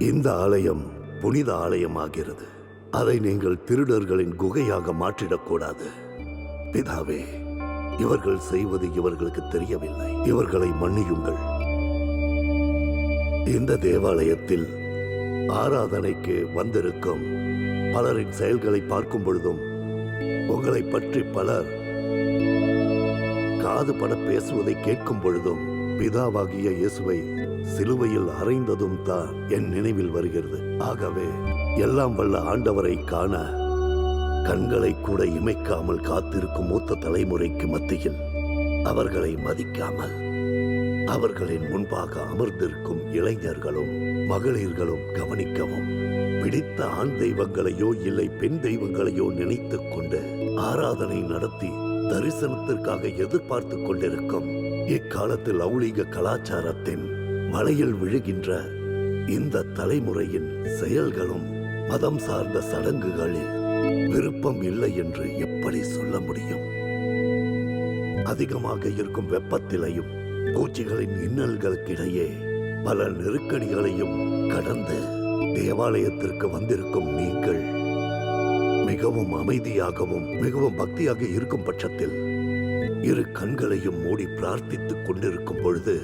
இந்த ஆலயம் புனித ஆலயமாகிறது. அதை நீங்கள் திருடர்களின் குகையாக மாற்றிடக்கூடாது. பிதாவே, இவர்கள் செய்வது இவர்களுக்கு தெரியவில்லை. இவர்களை மன்னியுங்கள். இந்த தேவாலயத்தில் ஆராதனைக்கு வந்திருக்கும் பலரின் செயல்களை பார்க்கும் பொழுதும் உங்களை பற்றி பலர் காது பட பேசுவதை கேட்கும் பொழுதும் பிதாவாகிய இயேசுவை சிலுவையில் அறைந்ததும் தான் என் நினைவில் வருகிறது. ஆகவே எல்லாம் வல்ல ஆண்டவரை காண கண்களை கூட இமைக்காமல் காத்திருக்கும் மூத்த தலைமுறைக்கு மத்தியில் அவர்களை மதிக்காமல் அவர்களின் முன்பாக அமர்ந்திருக்கும் இளைஞர்களும் மகளிர்களும் கவனிக்கவும், பிடித்த ஆண் தெய்வங்களையோ இல்லை பெண் தெய்வங்களையோ நினைத்துக் கொண்டு ஆராதனை நடத்தி தரிசனத்திற்காக எதிர்பார்த்து கொண்டிருக்கும் இக்காலத்தில் லௌகீக கலாச்சாரத்தின் வலையில் விழுகின்ற இந்த தலைமுறையின் செயல்களும் மதம் சார்ந்த சடங்குகளில் விருப்பம் இல்லை என்று எப்படி சொல்ல முடியும்? அதிகமாக இருக்கும் வெப்பத்திலையும் பூச்சிகளின் இன்னல்களுக்கிடையே பல நெருக்கடிகளையும் கடந்து தேவாலயத்திற்கு வந்திருக்கும் நீங்கள் மிகவும் அமைதியாகவும் மிகவும் பக்தியாக இருக்கும் பட்சத்தில் இரு கண்களையும் மூடி பிரார்த்தித்துக் கொண்டிருக்கும் பொழுது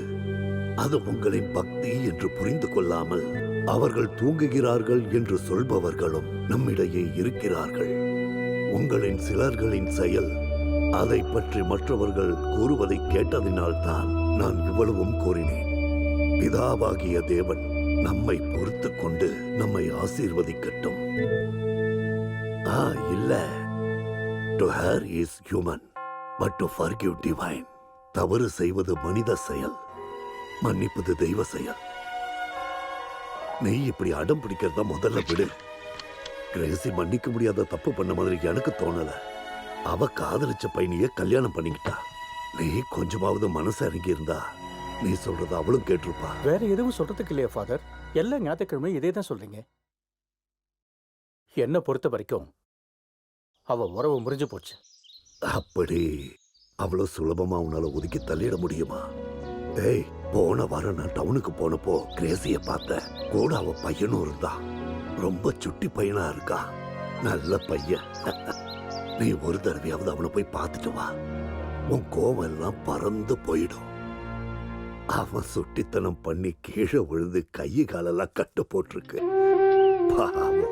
அது உங்களின் பக்தி என்று புரிந்து கொள்ளாமல் அவர்கள் தூங்குகிறார்கள் என்று சொல்பவர்களும் நம்மிடையே இருக்கிறார்கள். உங்களின் சிலர்களின் செயல் அதை பற்றி மற்றவர்கள் கூறுவதை கேட்டதினால்தான் நான் இவ்வளவும் கூறினேன். பிதாவாகிய தேவன் நம்மை பொறுத்து கொண்டு நம்மை ஆசீர்வதிக்கட்டும். இல்ல, to her is human, but to forgive divine. தவறு செய்வது மனித செயல், மன்னிப்பது தெய்வ செயல். நீ இப்படி அடம் பிடிக்கிறத முதல்ல விடு. கிரேசி மன்னிக்க முடியாத தப்பு பண்ண மாதிரி எனக்கு தோணல. அவ காதலிச்ச பையனையே கல்யாணம் பண்ணிக்கிட்டா. நீ கொஞ்சமாவது மனசு இறங்கி இருந்தா நீ சொல்றது அவளும் கேட்டிருப்பா. வேற எதுவும் சொல்றதுக்கு இல்லையா ஃபாதர்? எல்லா ஞாயிற்றுக்கிழமை இதே தான் சொல்றீங்க. என்ன பொறுத்த வரைக்கும் அவ உறவு முறிஞ்சு போச்சு. அப்படி அவ்வளவு சுலபமா உன்னால ஒதுக்கி தள்ளிட முடியுமா? ஏய், போன வாரம் நான் டவுனுக்கு போனப்போ கிரேசிய பார்த்தேன். கூட அவ பையனும் இருந்தா. ரொம்ப சுட்டி பையனா இருக்கா. நல்ல பையன். நீ ஒரு தடவையாவது அவனை போய் பார்த்துட்டு வா. உன் கோவம் எல்லாம் பறந்து போயிடும். அவன் சுட்டித்தனம் பண்ணி கீழே விழுந்து கை காலெல்லாம் கட்டு போட்டிருக்கு. பாவம்.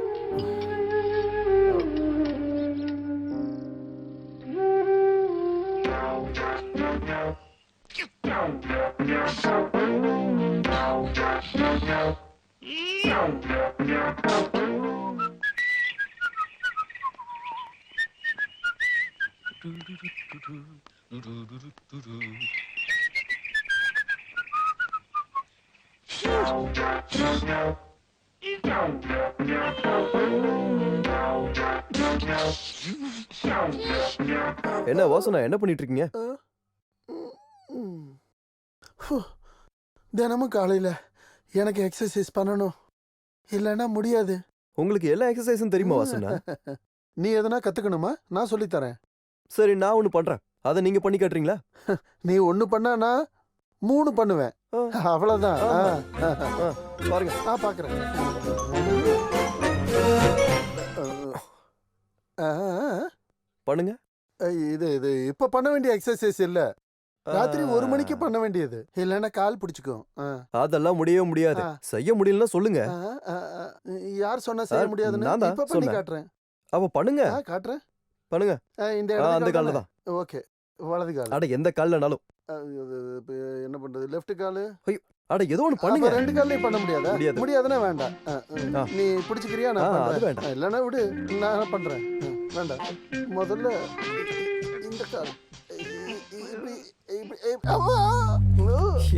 என்ன வாசனா, என்ன பண்ணிட்டு இருக்கீங்க? தினமும் காலையில எனக்கு எக்ஸசைஸ் பண்ணணும், இல்லைன்னா முடியாது. உங்களுக்கு எல்லா எக்ஸசைஸும் தெரியுமா வாசனா? நீ எதனா கத்துக்கணுமா? நான் சொல்லித்தரேன். சரி, நான் ஒண்ணு பண்றேன். அதை நீங்க பண்ணி காட்டுறீங்களா? நீ ஒண்ணு பண்ணா நான் 3 பண்ணுவேன். அவ்வளவுதான். பாருங்க. பாக்குறேன். பண்ணுங்க. இது இது இப்ப பண்ண வேண்டிய எக்ஸசைஸ் இல்ல. ராத்திரி 1 மணிக்கு பண்ண வேண்டியது. இல்லைன்னா கால் பிடிச்சுக்கும். அதெல்லாம் முடியவே முடியாது. செய்ய முடியலன்னா சொல்லுங்க. யார் சொன்னா செய்ய முடியாதுன்னு? இப்ப பண்ணி காட்டுறேன். அவ பண்ணுங்க. காட்டுறேன். பண்ணுங்க. இந்த அந்த கால்ல தான். ஓகே, வலது கால். அட, எந்த கால்லனாலும். என்ன பண்றது? லெஃப்ட் கால். ஐயோ, அட ஏதோ ஒன்னு பண்ணுங்க. 2 கால்லயும் பண்ண முடியாதா? முடியாதுன்னா வேண்டாம். நீ பிடிச்சிக்கிறியா? நான் பண்றேன். இல்லைன்னா விடு, நான் பண்றேன். வேண்டாம், முதல்ல இந்த கால்.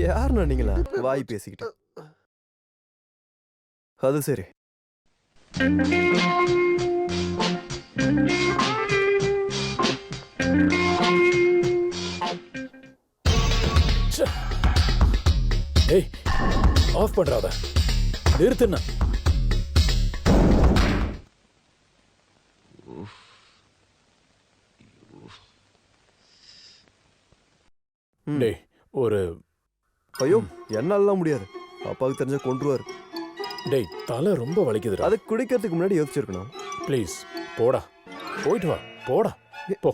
யாருண்ணா நீங்களா வாய் பேசிக்கிட்டு? அது சரி. ஏய், ஆஃப் பண்றாத. நிறுத்துனா. டேய், ஒரு ஐயோ, என்னாலலாம் முடியாது. அப்பாவுக்கு தெரிஞ்ச கொன்றுவார். டேய் தலை ரொம்ப வலிக்குதுடா. அது குடிக்கிறதுக்கு முன்னாடி யோசிச்சிருக்கணும். ப்ளீஸ் போடா, போயிட்டு வா, போடா போ.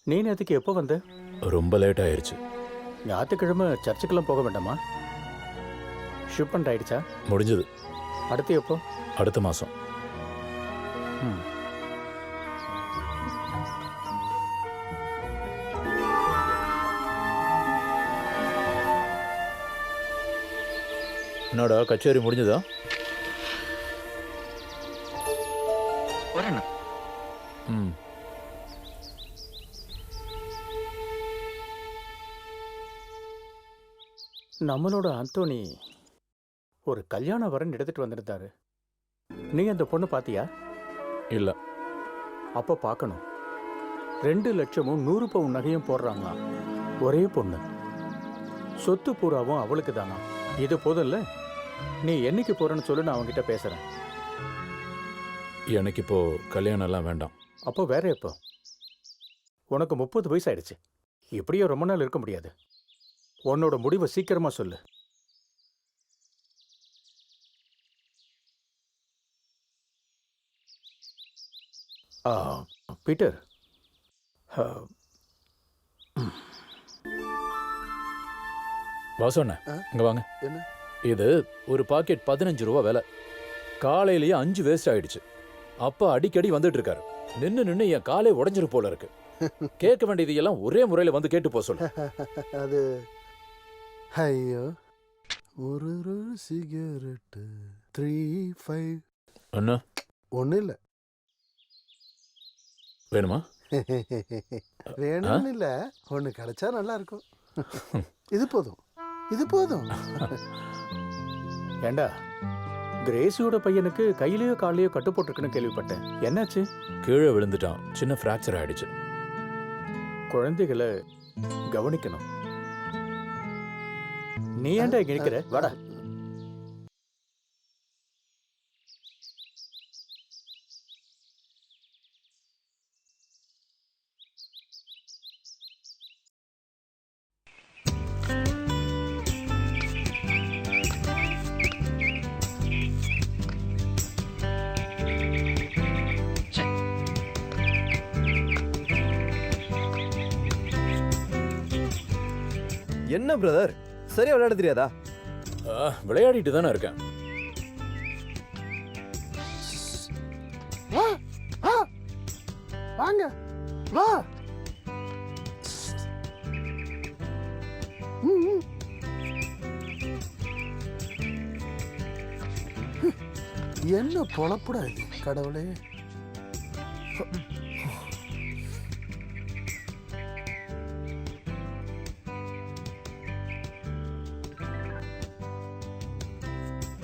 நீ நேற்றுக்கு எப்போ வந்த? ரொம்ப லேட் ஆயிருச்சு. ஞாயிற்றுக்கிழமை சர்ச்சுக்கெல்லாம் போக வேண்டாமா? ஷிப்மெண்ட் ஆயிடுச்சா? முடிஞ்சது. அடுத்து எப்போ? அடுத்த மாசம். ம். என்னடா கச்சேரி முடிஞ்சதா? ம். நம்மளோட அந்தோனி ஒரு கல்யாண வரன் எடுத்துட்டு வந்திருந்தாரு. நீ அந்த பொண்ணு பாத்தியா? இல்ல. அப்ப பார்க்கணும். 2 லட்சமும் 100 பவுன் நகையும் போடுறாங்க. ஒரே பொண்ணு. சொத்து பூராவும் அவளுக்கு தானா? இது போதும்ல. நீ என்னைக்கு போறன்னு சொல்லு, நான் அவன்கிட்ட பேசுறேன். எனக்கு இப்போ கல்யாணம் எல்லாம் வேண்டாம். அப்போ வேற எப்போ? உனக்கு 30 வயசு ஆயிடுச்சு. இப்படியே ரொம்ப நாள் இருக்க முடியாது. உன்னோட முடிவை சீக்கிரமா சொல்லு. ஆ, பீட்டர், வாசண்ண இங்க வாங்க. என்ன? இது ஒரு பாக்கெட் 15 ரூபா விலை. காலையிலேயே 5 வேஸ்ட் ஆயிடுச்சு. அப்பா அடிக்கடி வந்துட்டு இருக்காரு. நின்னு என் காலே உடைஞ்சிரு போல இருக்கு. கேட்க வேண்டியது எல்லாம் ஒரே முறையில வந்து கேட்டு போ சொல்லு. அது ஐயோ, ஒரு சிகரெட்டு 35 என்ன ஒன்றும் இல்லை. வேணுமா? வேணும்னு இல்லை, ஒன்று கிடைச்சா நல்லா இருக்கும். இது போதும், இது போதும். ஏண்டா, கிரேசியோட பையனுக்கு கையிலயோ காலையோ கட்டு போட்டிருக்குன்னு கேள்விப்பட்டேன். என்னாச்சு? கீழே விழுந்துட்டான். சின்ன ஃப்ராக்சர் ஆயிடுச்சு. குழந்தைகளை கவனிக்கணும். நீ ஏன்டா இங்க நிக்கிற? வாடா. என்ன பிரதர், சரியா விளையாட தெரியாதா? விளையாடிட்டு தானே இருக்கேன். வா வா, வாங்க வா. என்ன பொழப்புடா இது கடவுளே.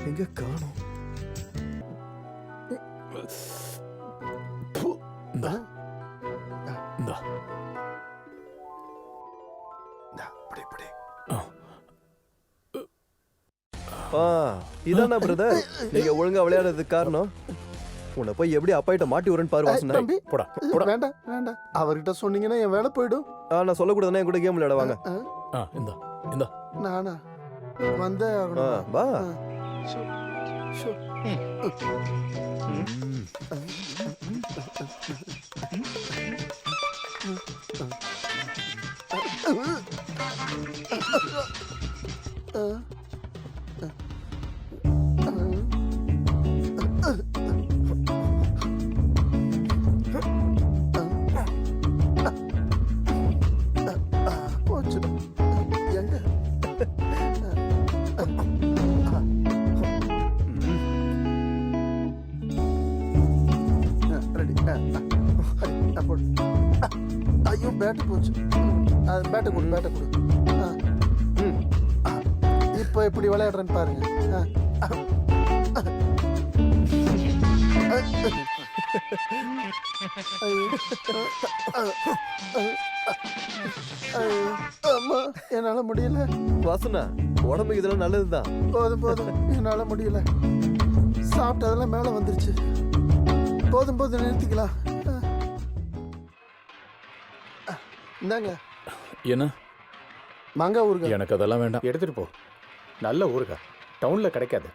எங்க காணோம்? இந்தா. இந்தா. இதானா பிரதர் நீங்க ஒழுங்கா விளையாடுறதுக்கு காரணம்? உன்னை போய் எப்படி அப்பாயிட்ட மாட்டி வரேன்னு பாரு வாசனா. தம்பி, போடா போடா. வேண்டாம் வேண்டாம், அவர்கிட்ட சொன்னீங்கன்னா என் வேலை போயிடும். நான் சொல்லக்கூடாதுன்னா என் கூட கேம் விளையாட வாங்க. இந்தா இந்தா. நானா வந்தே ஆகணுமா? வா. Show, show. போச்சு. எங்க? போடு. ஐயோ பேட்டு போச்சு. பேட்டை கொடு, பேட்டை கொடு. இப்போ எப்படி விளையாடுறேன்னு பாருங்க. அம்மா என்னால முடியல. வாசனா உடம்புக்கு இதெல்லாம் நல்லதுதான். போதும் போதும், என்னால முடியல. சாப்பிட்டதெல்லாம் மேல வந்துருச்சு. போதும் போதும், நிறுத்திக்கலாம். இந்தாங்க என்ன மாங்காய் ஊறுகாய். எனக்கு அதெல்லாம் வேண்டாம். எடுத்துட்டு போ. நல்ல ஊறுகாய் டவுன்ல கிடைக்காது.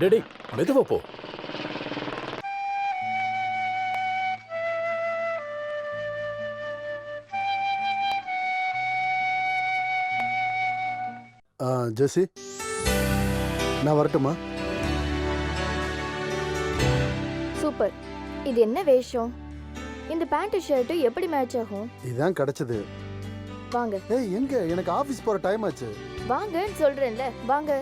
டேடி மெதுவா போ. ஜெசி, நான் வரட்டுமா? சூப்பர். இது என்ன வேஷம்? இந்த பேண்ட் ஷர்ட் எப்படி மேட்ச் ஆகும்? இதான் கிடைச்சது. வாங்க. ஏய் எங்க? எனக்கு ஆபீஸ் போற டைம் ஆச்சு. வாங்கன்னு சொல்றேன்ல, வாங்க.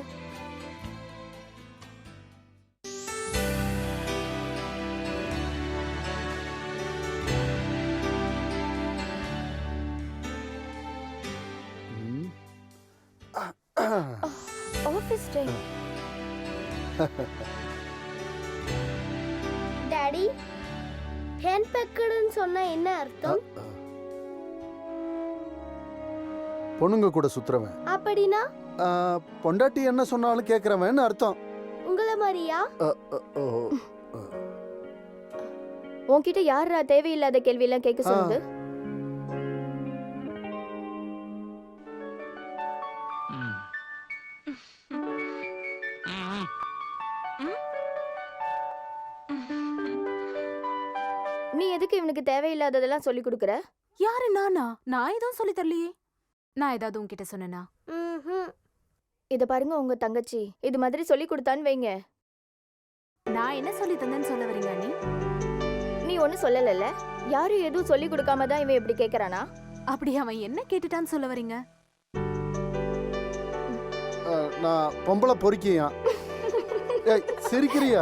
Office time. டாடி, ஹேண்ட் பேக்கடுன்னு சொன்னா என்ன அர்த்தம்? பொண்ணுங்க கூட சுத்துறவன். அப்படின்னா பொண்டாட்டி என்ன சொன்னாலும் கேக்குறவன் அர்த்தம். உங்கள மாதிரியா? உன்கிட்ட யாரா தேவையில்லாத கேள்வி எல்லாம் கேட்க சொன்னது? நீ எதுக்கு இவனுக்கு தேவையில்லாததெல்லாம் சொல்லி கொடுக்குற? யாரு நானா? நான் எதுவும் சொல்லி தரலையே. நான் ஏதாவது உன்கிட்ட சொன்னேனா? இத பாருங்க, உங்க தங்கச்சி இது மாதிரி சொல்லி கொடுத்தான்னு வைங்க. நான் என்ன சொல்லி தந்தேன்னு சொல்ல வரீங்க நீ? நீ ஒன்னும் சொல்லலல்ல. யாரும் எதுவும் சொல்லி கொடுக்காம தான் இவன் இப்படி கேக்குறானா? அப்படி அவன் என்ன கேட்டுட்டான்னு சொல்ல வரீங்க? நான் பொம்பளை பொறுக்கியா? சிரிக்கிறியா?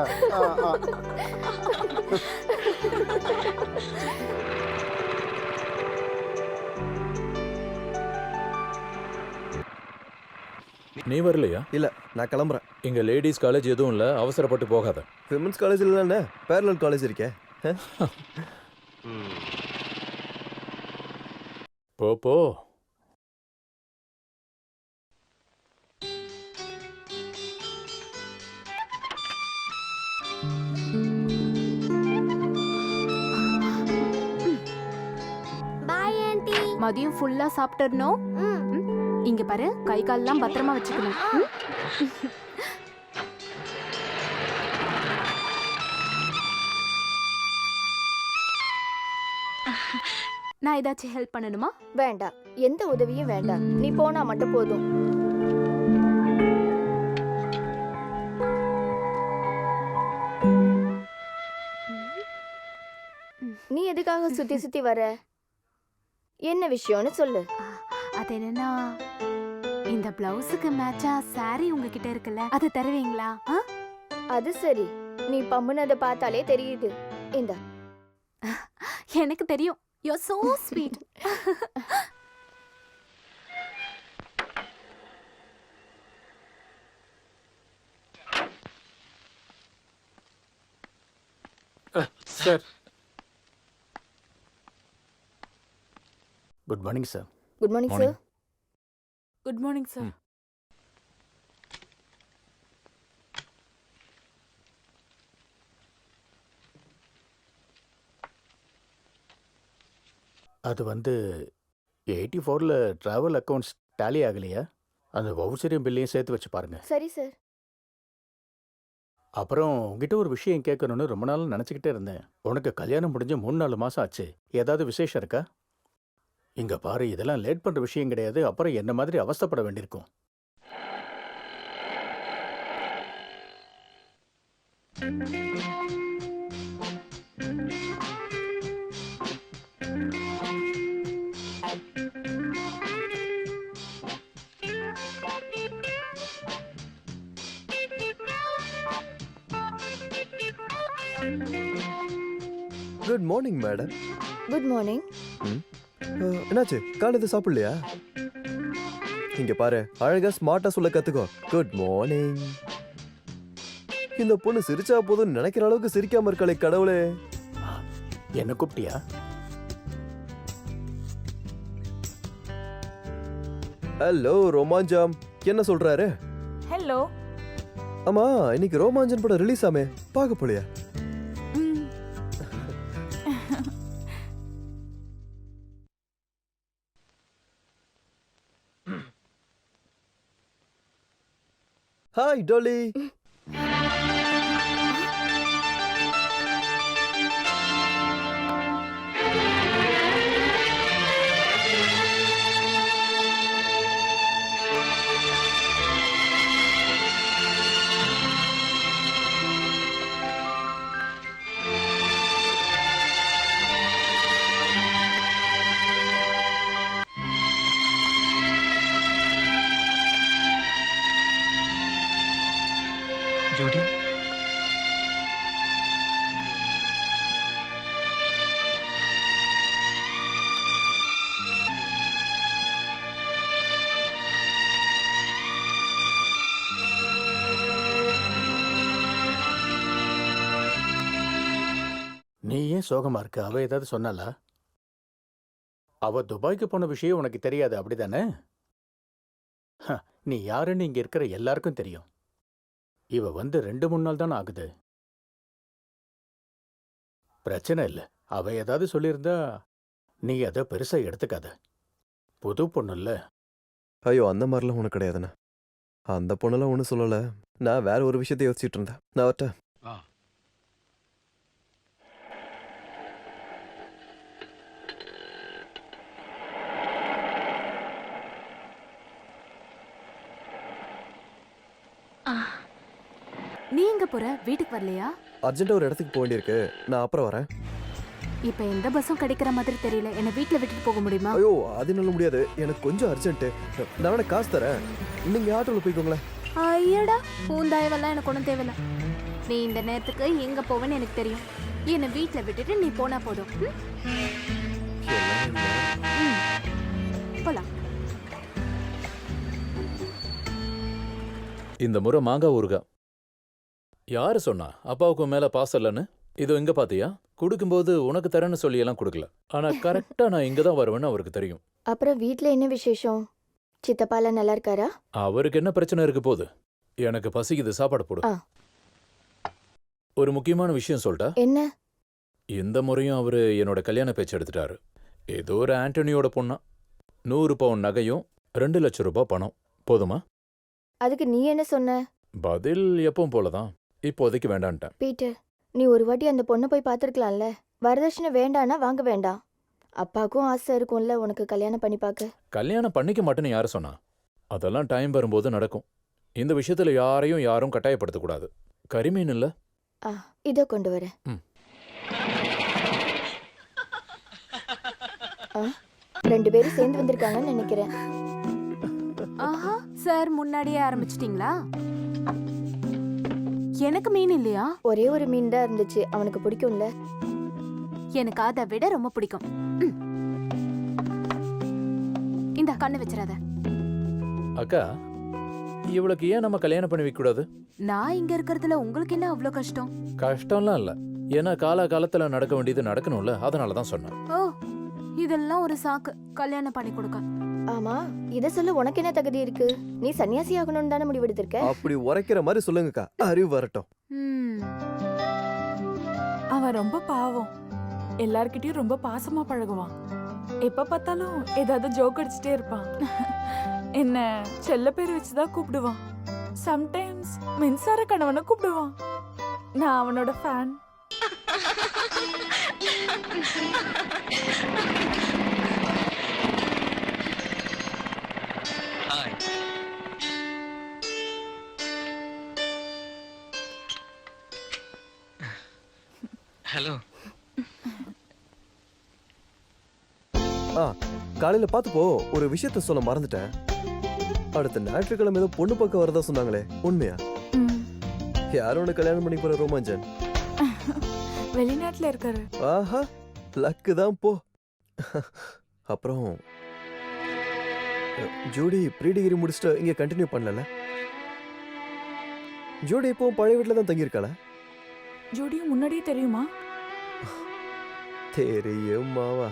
நீ வரலையா? இல்ல, நான் கிளம்புறேன். இங்க லேடிஸ் காலேஜ் எதுவும் இல்ல, அவசரப்பட்டு போகாத. விமென்ஸ் காலேஜ் இல்ல, பேரலல் காலேஜ் இருக்கே. போ போ. Bye aunty. மதியம் ஃபுல்லா சாப்பிட்டுறணும். இங்க பாரு, கை கால்லாம் பத்திரமா வச்சுக்கணும். நான் ஏதாச்சும் ஹெல்ப் பண்ணணுமா? வேண்டாம், எந்த உதவியும் வேண்டாம். நீ போனா மட்டும் போதும். நீ எதுக்காக சுத்தி சுத்தி வர? என்ன விஷயம்னு சொல்லு. அது என்னன்னா, இந்த பிளவுஸுக்கு மேட்சா சாரி உங்ககிட்ட இருக்குல்ல, அது தருவீங்களா? அது சரி, நீ பம்முனதை பார்த்தாலே தெரியுது. இந்த எனக்கு தெரியும். You're so sweet. Sir, good morning sir. Good morning sir. Good morning sir. அது வந்து 84ல் ட்ராவல் அக்கௌண்ட்ஸ் டேலி ஆகலையா? அந்த வவுச்சரியம் பில்லையும் சேர்த்து வச்சு பாருங்க. சரி சார். அப்புறம் உங்ககிட்ட ஒரு விஷயம் கேட்கணும்னு ரொம்ப நாள் நினச்சிக்கிட்டே இருந்தேன். உனக்கு கல்யாணம் முடிஞ்சு 3-4 மாதம் ஆச்சு. ஏதாவது விசேஷம் இருக்கா? இங்க பாரு, இதெல்லாம் லேட் பண்ற விஷயம் கிடையாது. அப்புறம் என்ன மாதிரி அவஸ்தைப்பட வேண்டியிருக்கும். Good morning madam. Good morning. என்னாச்சு காலையில சாப்பிடலையா? இங்க பாரு, அழகா ஸ்மார்ட்டா சொல்ல கத்துக்கோ. Good morning. இந்த பொண்ணு சிரிச்சா போதும் நினைக்கிற அளவுக்கு சிரிக்காம இருக்காளே கடவுளே. என்ன கூப்பிட்டியா? ஹலோ ரோமாஞ்சம், என்ன சொல்றாரு? ஹலோ. ஆமா, இன்னைக்கு ரோமாஞ்சன் படம் ரிலீஸ் ஆமே, பார்க்க போலியா? ஹாய் டோலி. ஜூடி, நீ ஏன் சோகமா இருக்க? அவ ஏதாவது சொன்னாலா? அவ துபாய்க்கு போன விஷயம் உனக்கு தெரியாது, அப்படிதானே? நீ யாருன்னு இங்க இருக்கிற எல்லாருக்கும் தெரியும். இவ வந்து 2-3 நாள் தானே ஆகுது. பிரச்சனை இல்ல. அவ ஏதாவது சொல்லியிருந்தா நீ அதை பெருசா எடுத்துக்காத. புது பொண்ணு இல்ல. ஐயோ, அந்த மாதிரிலாம் ஒன்றும் கிடையாதுண்ணா. அந்த பொண்ணெல்லாம் ஒன்றும் சொல்லலை. நான் வேற ஒரு விஷயத்தை யோசிச்சுட்டு இருந்தேன். நான் வரட்டேன். நீ எங்க போற? வீட்டுக்கு வரலையா? அர்ஜென்ட்டாக ஒரு இடத்துக்கு போக வேண்டியிருக்கு. நான் அப்புறம் வரேன். இப்ப எந்த பஸ்ஸும் கிடைக்கிற மாதிரி தெரியல. என்ன வீட்ல விட்டுட்டு போக முடியுமா? ஐயோ, அது நல்ல முடியாது. எனக்கு கொஞ்சம் அர்ஜென்ட்டு. நான் வேணா காசு தரேன். நீங்க ஆட்டோவில் போய்க்கோங்களேன். ஐயடா, பூந்தாயவெல்லாம் எனக்கு ஒன்றும் தேவையில்ல. நீ இந்த நேரத்துக்கு எங்க போவேன்னு எனக்கு தெரியும். என்னை வீட்ல விட்டுட்டு நீ போனா போதும். போலாம். இந்த முறை மாங்காய் ஊறுகாய் யாரு சொன்னா அப்பாவுக்கு மேல பாசம் இல்லைன்னு? இது எங்க பாத்தியா? கொடுக்கும்போது உனக்கு தரேன்னு சொல்லி எல்லாம் கொடுக்கல. ஆனா கரெக்டா நான் இங்க தான் வருவேன்னு அவருக்கு தெரியும். அப்புறம் வீட்ல என்ன விசேஷம்? சித்தப்பாலாம் நல்லா இருக்காரா? அவருக்கு என்ன பிரச்சனை இருக்கு போகுது? எனக்கு பசிக்குது, சாப்பாடு போடு. ஆ. ஒரு முக்கியமான விஷயம் சொல்லிட்டா? என்ன? இந்த முறையும் அவரு என்னோட கல்யாண பேச்சு எடுத்துட்டாரு. ஏதோ ஒரு ஆண்டனியோட பொண்ணா. 100 பவுன் நகையும் 2 லட்சம் ரூபாய் பணம். போதுமா? அதுக்கு நீ என்ன சொன்ன? பதில் எப்பவும் போலதான். இப்போதைக்கு வேண்டான்ட்டேன். பீட்டர், நீ ஒரு வாட்டி அந்த பொண்ணை போய் பார்த்துருக்கலாம்ல. வரதட்சணை வேண்டான்னா வாங்க வேண்டாம். அப்பாவுக்கும் ஆசை இருக்கும்ல உனக்கு கல்யாணம் பண்ணி பார்க்க. கல்யாணம் பண்ணிக்க மாட்டேன்னு யாரு சொன்னா? அதெல்லாம் டைம் வரும்போது நடக்கும். இந்த விஷயத்துல யாரும் கட்டாயப்படுத்தக்கூடாது. கரிமீன் இல்ல? இதோ கொண்டு வரேன். 2 பேரும் சேர்ந்து வந்திருக்காங்கன்னு நினைக்கிறேன். ஆஹா, சார் முன்னாடியே ஆரம்பிச்சிட்டீங்களா? எனக்கு மீன் இல்லையா? ஒரே ஒரு மீன் தான் இருந்துச்சு. அவனுக்கு பிடிக்கும்ல? எனக்கு அதை விட ரொம்ப பிடிக்கும். இந்த கண்ணு வச்சிடாத. அக்கா, இவளுக்கு ஏன் நம்ம கல்யாணம் பண்ணி வைக்க கூடாது? நான் இங்க இருக்கிறதுல உங்களுக்கு என்ன அவ்வளோ கஷ்டம்? கஷ்டம்லாம் இல்ல. ஏன்னா காலத்துல நடக்க வேண்டியது நடக்கணும்ல, அதனாலதான் சொன்னேன். ஓ, இதெல்லாம் ஒரு சாக்கு கல்யாணம் பண்ணி கொடுக்க. ஆமா, இத சொல்ல உனக்கு என்ன தகுதி இருக்கு? நீ சன்னியாசி ஆகணும்னு தானே முடிவெடுத்திருக்க? அப்படி உரைக்கிற மாதிரி சொல்லுங்கக்கா. அறிவு வரட்டும். அவன் ரொம்ப பாவம். எல்லார்கிட்டயும் ரொம்ப பாசமா பழகுவான். எப்ப பார்த்தாலும் ஏதாவது ஜோக் அடிச்சுட்டே இருப்பான். என்ன செல்ல பேர் வச்சுதான் கூப்பிடுவான். சம்டைம்ஸ் மின்சார கணவனை கூப்பிடுவான். நான் அவனோட ஃபேன். ஹலோ. காலையில பார்த்துப்போ ஒரு விஷயத்த சொல்ல மறந்துட்டேன். அடுத்த ஞாயிற்றுக்கிழமை ஏதோ பொண்ணு பக்கம் வரதா சொன்னாங்களே, உண்மையா? யாரோட கல்யாணம் பண்ணி போற ரோமாஞ்சன்? வெளிநாட்டுல இருக்காரு. ஆஹா, லக்கு தான் போ. அப்புறம் ஜூடி ப்ரீ டிகிரி முடிச்சுட்டு இங்க கண்டினியூ பண்ணல. ஜூடி இப்போ பழைய வீட்டில் தான் தங்கியிருக்காள? ஜோடியும் முன்னாடியே தெரியுமா? தெரியும் மாவா.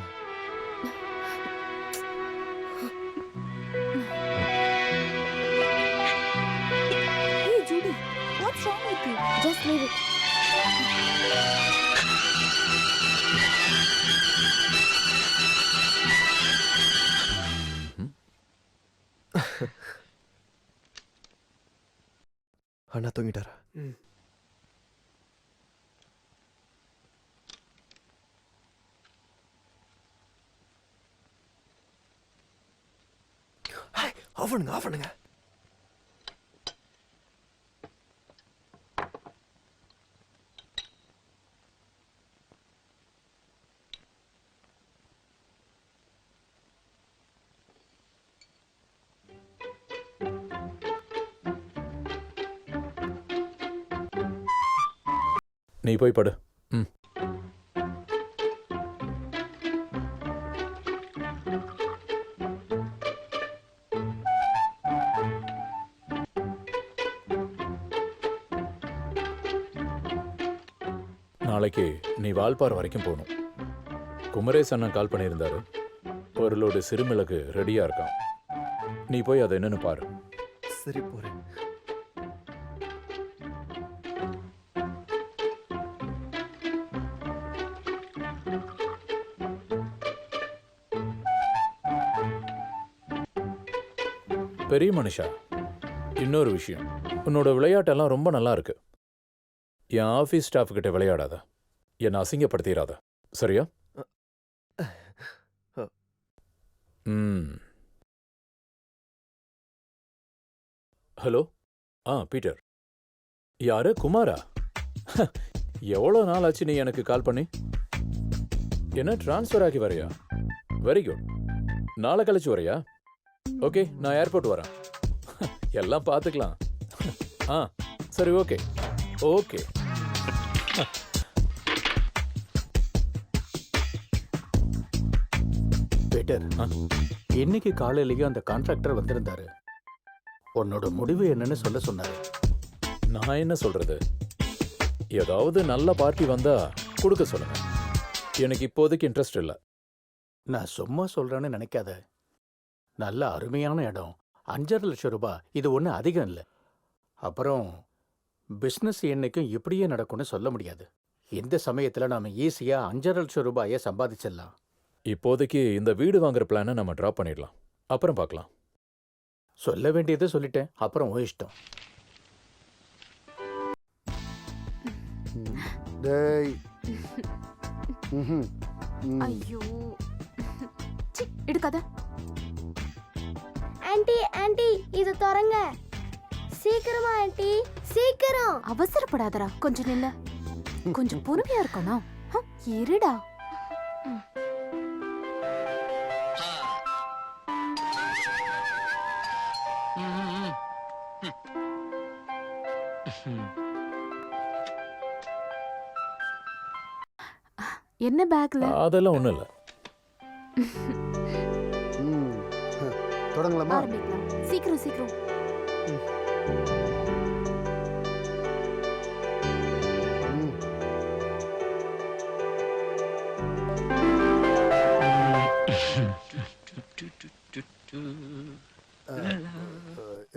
Hey Judy, what's wrong with you? Just leave it. அண்ணா தூங்கிட்டாரா? ஆஃப் பண்ணுங்க, ஆஃப் பண்ணுங்க. நீ போய் படு. ம். நாளைக்கு நீ வால்பாறை வரைக்கும் போகணும். குமரேச் அண்ணன் கால் பண்ணியிருந்தாரு. ஒரு லோடு சிறுமிளகு ரெடியா இருக்கான். நீ போய் அதை என்னன்னு பாரு. சரி, போறேன். பெரிய மனுஷா, இன்னொரு விஷயம், உன்னோட விளையாட்டெல்லாம் ரொம்ப நல்லா இருக்கு. என் ஆஃபீஸ் ஸ்டாஃப் கிட்ட விளையாடாத, என்னை அசிங்கப்படுத்திடாத, சரியா? ஹலோ. பீட்டர். யாரு? குமாரா? எவ்வளோ நாள் ஆச்சு நீ எனக்கு கால் பண்ணி? என்ன ட்ரான்ஸ்ஃபர் ஆகி வரையா? Very good. நாளை கழிச்சு வரையா? ஓகே, நான் ஏர்போர்ட் வரேன். எல்லாம் பார்த்துக்கலாம். சரி, ஓகே ஓகே. பீட்டர், இன்னைக்கு காலையிலேயே அந்த கான்ட்ராக்டர் வந்திருந்தாரு. உன்னோட முடிவு என்னன்னு சொல்ல சொன்னாரு. நான் என்ன சொல்றது? ஏதாவது நல்ல பார்ட்டி வந்தா கொடுக்க சொல்லுங்க. எனக்கு இப்போதைக்கு இன்ட்ரெஸ்ட் இல்லை. நான் சும்மா சொல்றேன்னு நினைக்காத. நல்ல அருமையான இடம். 5.5 லட்சம் ரூபாய். இது ஒன்றும் அதிகம் இல்லை. அப்புறம் பிஸ்னஸ் என்னைக்கும் இப்படியே நடக்கும்னு சொல்ல முடியாது. இந்த சமயத்தில் நாம ஈஸியா 5.5 லட்சம் ரூபாயை சம்பாதிச்சிடலாம். இப்போதைக்கு இந்த வீடு வாங்குற பிளானை நம்ம ட்ராப் பண்ணிடலாம். அப்புறம் பார்க்கலாம். சொல்ல வேண்டியதை சொல்லிட்டேன். அப்புறம் உன் இஷ்டம். டேய். ஐயோ, சி, எடுக்காத. ஆன்ட்டி ஆன்ட்டி இது திறங்க. சீக்கிரமா ஆன்ட்டி, சீக்கிரம். அவசரப்படாதடா, கொஞ்சம் நில்ல. கொஞ்சம் பொறுமையா இருக்கணும். இருடா. என்ன பேக்ல? அதெல்லாம் ஒண்ணும் இல்லை. தொடங்கலாமா? ஆரம்பிக்கலாம். சீக்கிரம் சீக்கிரம்.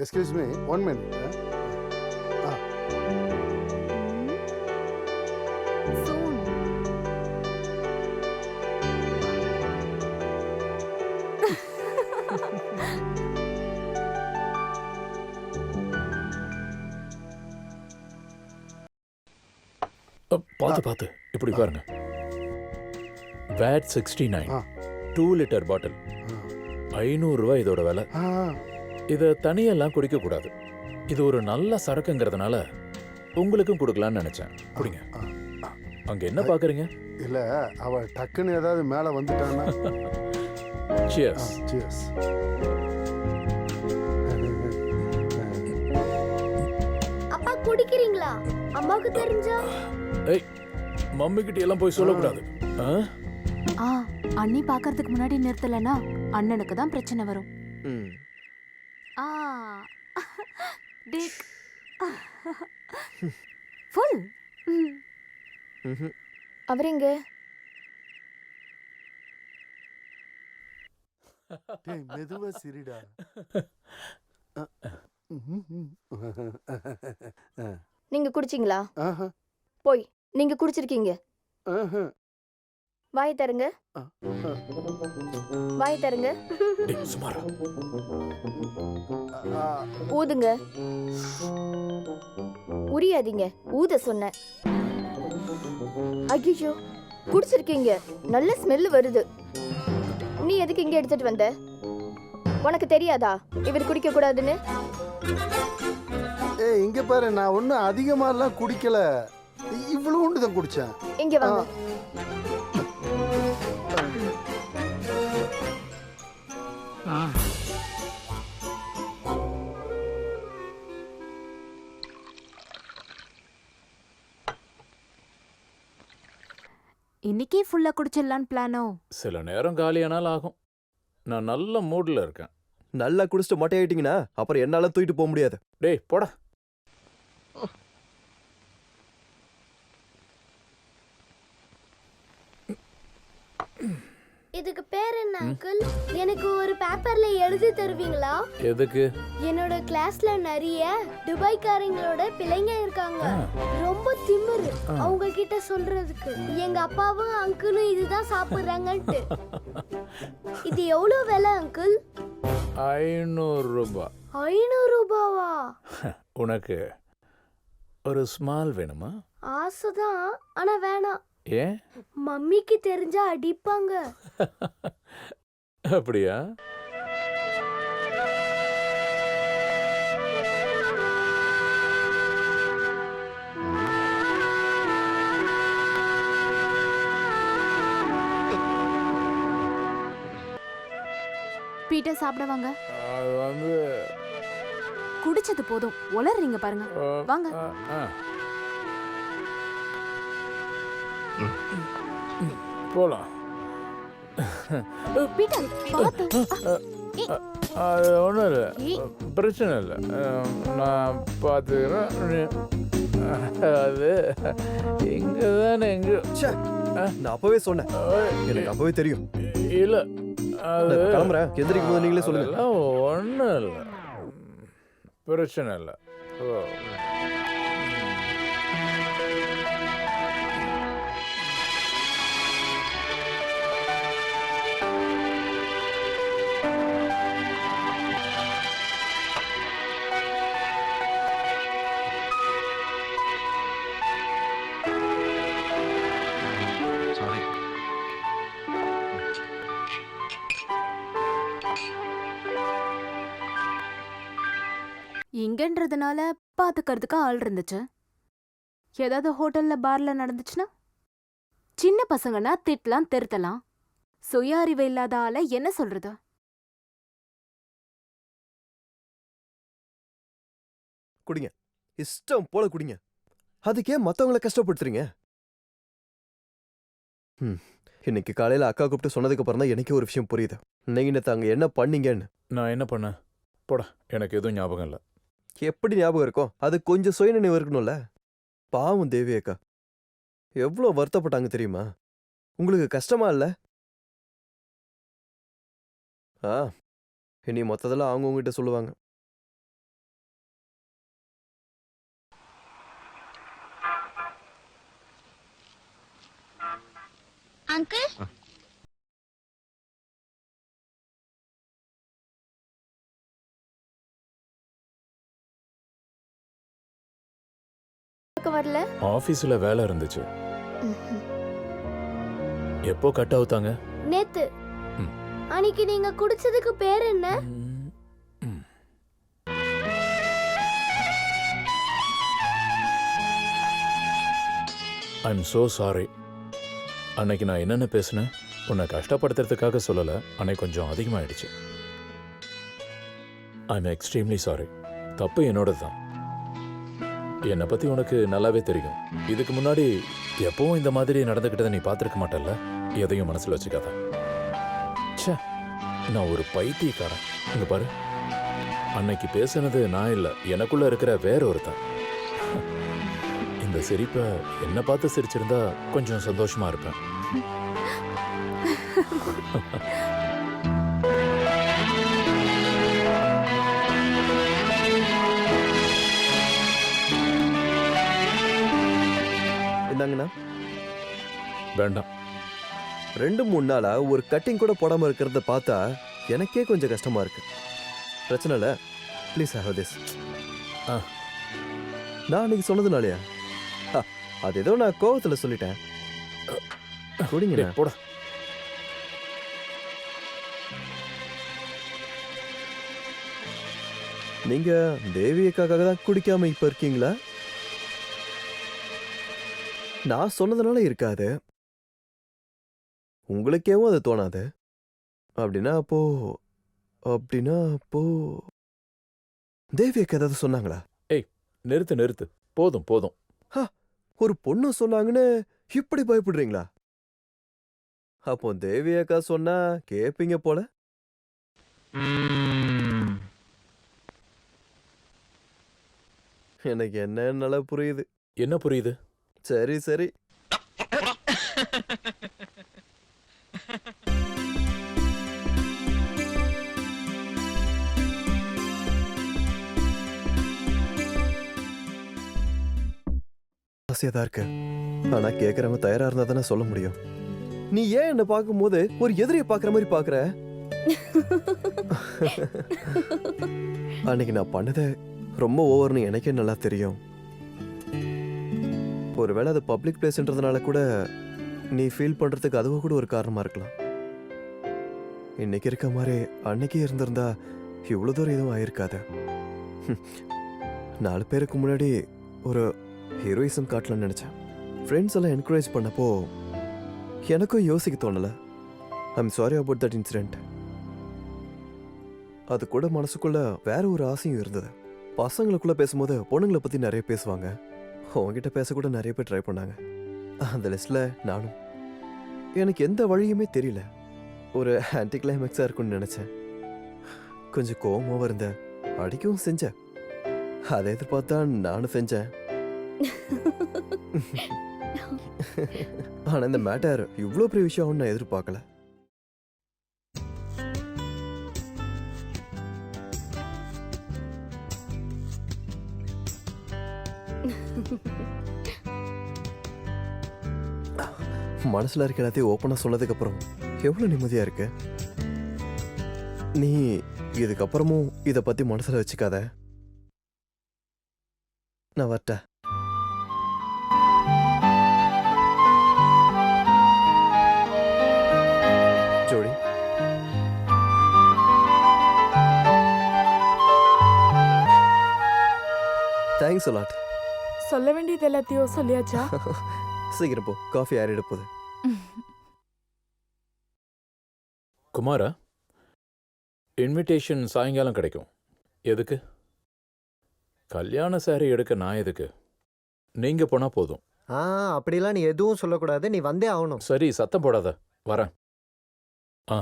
Excuse me, 1 minute. Soon. பார்த்து இப்படி பாருங்க. வேட் 69 2 லிட்டர் பாட்டில் 500 ரூபாய் இதோட விலை. இதை தனியெல்லாம் குடிக்க கூடாது. இது ஒரு நல்ல சரக்குங்கிறதுனால உங்களுக்கும் கொடுக்கலான்னு நினைச்சேன். குடிங்க. அங்க என்ன பாக்குறீங்க? இல்ல, அவ டக்குன்னு ஏதாவது மேல வந்துட்டான்னா. Cheers. Cheers. அப்பா குடிக்கிறீங்களா? அம்மாவுக்கு தெரிஞ்சா? ஏய், மம்மி கிட்ட எல்லாம் போய் சொல்லக்கூடாது. ஆ? ஆ அண்ணி பார்க்கறதுக்கு முன்னாடி நிறுத்தலனா அண்ணனுக்கு தான் பிரச்சனை வரும். ம். ஆ டிக் ஃபுல். ம்ஹும். அவர் எங்க? டேய் மெதுவா சிரிடா. நீங்க குடிச்சிங்களா? ஆஹா, போய் நீங்க குடிச்சிருக்கீங்க. ஆஹா. வாய் தருங்க, வாய் தருங்க. டேய், சுமாரா. ஊதுங்க. உரியாதீங்க, ஊத சொன்னேன். ஐயோ, குடிச்சிருக்கீங்க. நல்ல ஸ்மெல் வருது. நீ எதுக்கு இங்க எடுத்துட்டு வந்த? உனக்கு தெரியாதா இவர் குடிக்க கூடாதுன்னு? ஏய் இங்க பாரு, நான் ஒன்றும் அதிகமாலாம் குடிக்கல, இவ்வளவு தான் குடிச்சேன். இங்க வாங்க. இன்னைக்கே ஃபுல்லா குடிச்சிடலான்னு பிளானோ? சில நேரம் காலியானால் ஆகும். நான் நல்ல மூட்ல இருக்கேன். நல்லா குடிச்சிட்டு மொட்டையாயிட்டீங்கன்னா அப்புறம் என்னால தூக்கிட்டு போக முடியாது. டேய் போடா. இதுக்கு பேர் என்ன அங்கிள்? எனக்கு ஒரு பேப்பர்ல எழுதி தருவீங்களா? எதுக்கு? என்னோட கிளாஸ்ல நிறைய துபாய்க்காரங்களோட பிள்ளைங்க இருக்காங்க. ரொம்ப திமிரு அவங்க கிட்ட சொல்றதுக்கு. எங்க அப்பாவும் அங்கிளும் இதுதான் சாப்பிடுறாங்கன்ட்டு. இது எவ்வளவு விலை அங்கிள்? 500 ரூபாய். 500 ரூபாவா? உனக்கு ஒரு ஸ்மால் வேணுமா? ஆசைதான், ஆனா வேணாம். ஏன்? மம்மிக்கு தெரிஞ்சா அடிப்பாங்க. அப்படியா? பீட்டர் சாப்பிட வாங்க. அது வந்து குடிச்சது போதும், உளறீங்க பாருங்க. வாங்க. போலாம். பீட்டர் பார்த்து. அது ஒன்றும் இல்லை, ஏய். பிரச்சனை இல்லை. நான் பார்த்துக்கிறேன். அது இங்கே தானே எங்கே? ச்சே, நான் அப்பவே சொன்னேன், எனக்கு அப்பவே தெரியும். இல்லை, அது நான் கிளம்புறேன். எந்திரிக்கும் போது நீங்களே சொல்லுங்க. அதெல்லாம் ஒன்றும் இல்லை, பிரச்சனை இல்லை. ஓ. இங்கன்றதுனால பாத்துக்கிறதுக்கு ஆள் இருந்துச்சு. ஏதாவது ஹோட்டல்ல பார்ல நடந்துச்சுன்னா சின்ன பசங்கன்னா திட்டலாம் திருத்தலாம். சுய அறிவு இல்லாத ஆள என்ன சொல்றது? குடிங்க, இஷ்டம் போல குடிங்க. அதுக்கே மத்தவங்கள கஷ்டப்படுத்துறீங்க. இன்னைக்கு காலையில அக்கா கூப்பிட்டு சொன்னதுக்கு அப்புறம் தான் எனக்கே ஒரு விஷயம் புரியுது. நீங்க நேத்து அங்க என்ன பண்ணீங்கன்னு. நான் என்ன பண்ணேன்? போடா, எனக்கு எதுவும் ஞாபகம் இல்லை. எப்படி ஞாபகம் இருக்கும்? அது கொஞ்சம் சுய நினைவு இருக்கணும்ல. பாவம் தேவி அக்கா எவ்வளோ வருத்தப்பட்டாங்க தெரியுமா? உங்களுக்கு கஷ்டமா இல்ல? இனி மொத்தத்தில் அவங்க உங்ககிட்ட சொல்லுவாங்க. அங்கிள் வரல. ஆபீஸ்ல வேலை இருந்துச்சு. எப்போ கட் அவுத்தாங்க? நேத்து. அன்னைக்கு நீங்க குடிச்சதுக்கு பேர் என்ன? I'm so sorry. அன்னைக்கு நான் என்னென்ன பேசினேன் உன்னை கஷ்டப்படுத்துறதுக்காக சொல்லல. அன்னைக்கு கொஞ்சம் அதிகமாயிடுச்சு. I'm extremely sorry. தப்பு என்னோட தான். என்னை பத்தி உனக்கு நல்லாவே தெரியும். இதுக்கு முன்னாடி எப்பவும் இந்த மாதிரி நடந்துக்கிட்டதை நீ பார்த்துருக்க மாட்டல்ல, எதையும் மனசுல வச்சுக்காத. ச்சே, நான் ஒரு பைத்தியக்காரன். இங்க பாரு, அன்னைக்கு பேசுனது நான் இல்ல, எனக்குள்ள இருக்கிற வேற ஒருத்தன். இந்த சிரிப்பை என்ன பார்த்து சிரிச்சிருந்தா கொஞ்சம் சந்தோஷமா இருப்பேன். இந்தாங்கண்ணா. வேண்டாம். 2-3 நாளா ஒரு கட்டிங் கூட போடாம இருக்கிறத பார்த்தா எனக்கே கொஞ்சம் கஷ்டமா இருக்கு. பிரச்சனை இல்ல, ப்ளீஸ் ஹேவ் திஸ். ஆ. நான் அன்னைக்கு சொன்னதுனாலயா? அது ஏதோ நான் கோவத்துல சொல்லிட்டேன். குடிங்கண்ணா. டேய், போடா. நீங்க தேவி அக்காக்காக தான் குடிக்காம இப்ப இருக்கீங்களா? நான் சொன்னதுனால இருக்காது, உங்களுக்கேவும் அது தோணாது. அப்படின்னா அப்போ தேவி அக்கா ஏதாவது சொன்னாங்களா? நிறுத்து. போதும் போதும். ஒரு பொண்ணு சொன்னாங்கன்னு இப்படி பயப்படுறீங்களா? அப்போ தேவி அக்கா சொன்னா கேப்பீங்க போல. எனக்கு என்ன நல்லா புரியுது. என்ன புரியுது? சரி ஆசையாதான் இருக்கு, ஆனா கேக்குறவங்க தயாரா இருந்தா தானே சொல்ல முடியும். நீ ஏன் என்ன பார்க்கும்போது ஒரு எதிரியை பார்க்குற மாதிரி பார்க்குற? அன்னைக்கு நான் பண்ணது ரொம்ப ஓவர்னு எனக்கே நல்லா தெரியும். ஒருவேளை அது பப்ளிக் பிளேஸ்ன்றதுனால கூட நீ ஃபீல் பண்றதுக்கு அதுவும் கூட ஒரு காரணமா இருக்கலாம். இன்னைக்கு இருக்க மாதிரி அன்னைக்கே இருந்திருந்தா இவ்வளோ தூரம் எதுவும் ஆயிருக்காது. 4 பேருக்கு முன்னாடி ஒரு ஹீரோயிசம் காட்டலாம்னு நினைச்சேன். ஃப்ரெண்ட்ஸ் எல்லாம் என்கரேஜ் பண்ணப்போ எனக்கும் யோசிக்க தோணல. I'm sorry about that incident. அது கூட மனசுக்குள்ள வேற ஒரு ஆசையும் இருந்தது. பசங்களுக்குள்ள பேசும்போது பொண்ணுங்களை பத்தி நிறைய பேசுவாங்க, உங்ககிட்ட பேசக்கூட நிறைய பேர் ட்ரை பண்ணாங்க. அந்த லிஸ்ட்ல நானும். எனக்கு எந்த வழியுமே தெரியல, ஒரு ஆன்டி கிளைமேக்ஸா இருக்கும்னு நினைச்சேன். கொஞ்சம் கோவமாவும் இருந்தேன், அடிக்கவும் செஞ்சேன். அதை எதிர்பார்த்தா நானும் செஞ்சேன். ஆனா இந்த மேட்டர் இவ்வளோ பெரிய விஷயம் நான் எதிர்பார்க்கல. மனசுல இருக்க எல்லாத்தையும் ஓப்பனா சொன்னதுக்கு அப்புறம் எவ்வளவு நிம்மதியா இருக்கு. நீ இதுக்கப்புறமும் இத பத்தி மனசுல வச்சுக்காத. நான் வரட்டேன். ஜோடி, தேங்க்ஸ் அலாட். சொல்ல வேண்டியது எல்லாத்தையும் சொல்லியாச்சா? சீக்கிரம் போ, காஃபி ஆறிட போகுது. குமாரா, இன்விடேஷன் சாயங்காலம் கிடைக்கும். எதுக்கு? கல்யாண சாரி எடுக்க நான் எதுக்கு? நீங்க போனா போதும். அப்படிலாம் நீ எதுவும் சொல்லக்கூடாது, நீ வந்தே ஆகணும். சரி, சத்தம் போடாத, வரேன். ஆ.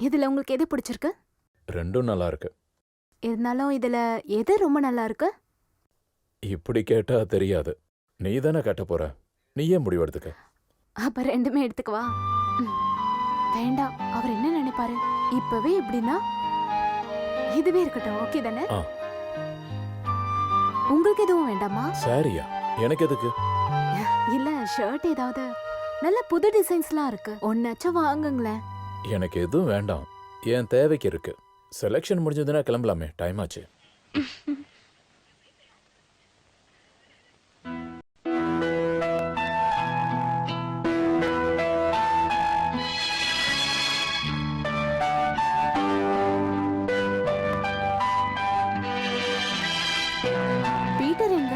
இதுல உங்களுக்கு எது பிடிச்சிருக்கு? ரெண்டும் நல்லா இருக்கு. இருந்தாலும் இதுல எது ரொம்ப நல்லா இருக்கு? இப்படி கேட்டா தெரியாது, நீ தானே கட்ட போற, நீயே முடிவெடுத்துக்க. அப்ப ரெண்டுமே எடுத்துக்கவா? வேண்டாம், அவர் என்ன நினைப்பாரு? இப்பவே இப்படின்னா இதுவே இருக்கட்டும், ஓகே தானே? ஆ. உங்களுக்கு எதுவும் வேண்டாமா? சாரியா? எனக்கு எதுக்கு? இல்ல ஷர்ட் ஏதாவது நல்ல புது டிசைன்ஸ்லாம் இருக்கு, ஒன்னாச்சும் வாங்குங்களேன். எனக்கு எதுவும் வேண்டாம், என் தேவைக்கு இருக்கு. செலெக்ஷன் முடிஞ்சதுன்னா கிளம்பலாமே, டைம் ஆச்சு. பீட்டர் எங்க?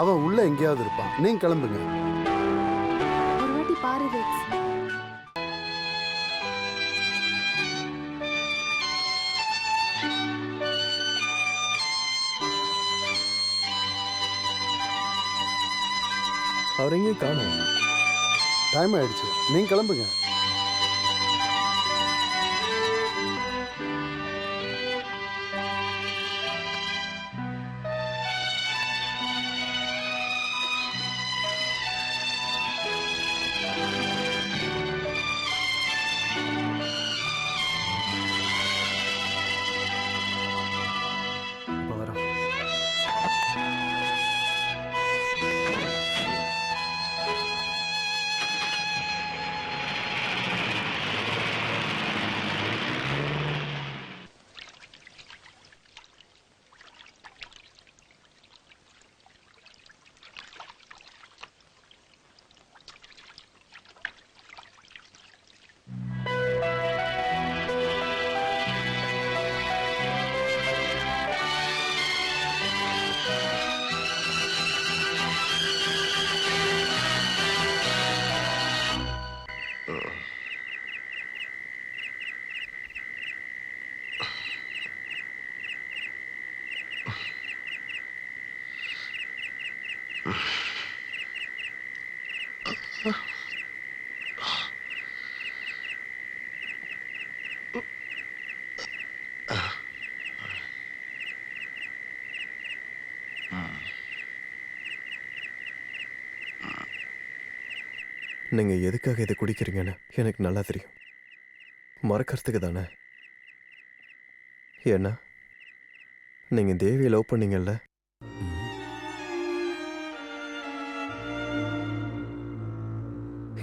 அவன் உள்ள எங்கேயாவது இருப்பான், நீங்க கிளம்புங்க. ஒரு வாட்டி பாரு ரெக்ஸ். அவர் எங்கேயும் காணும். டைம் ஆயிடுச்சு, நீங்க கிளம்புங்க. இப்போ வரோம். நீங்க எதுக்காக இதை குடிக்கிறீங்கன்னு எனக்கு நல்லா தெரியும். மறக்கிறதுக்கு தானே. ஏன்னா நீங்க தேவியை லவ் பண்ணீங்கல்ல,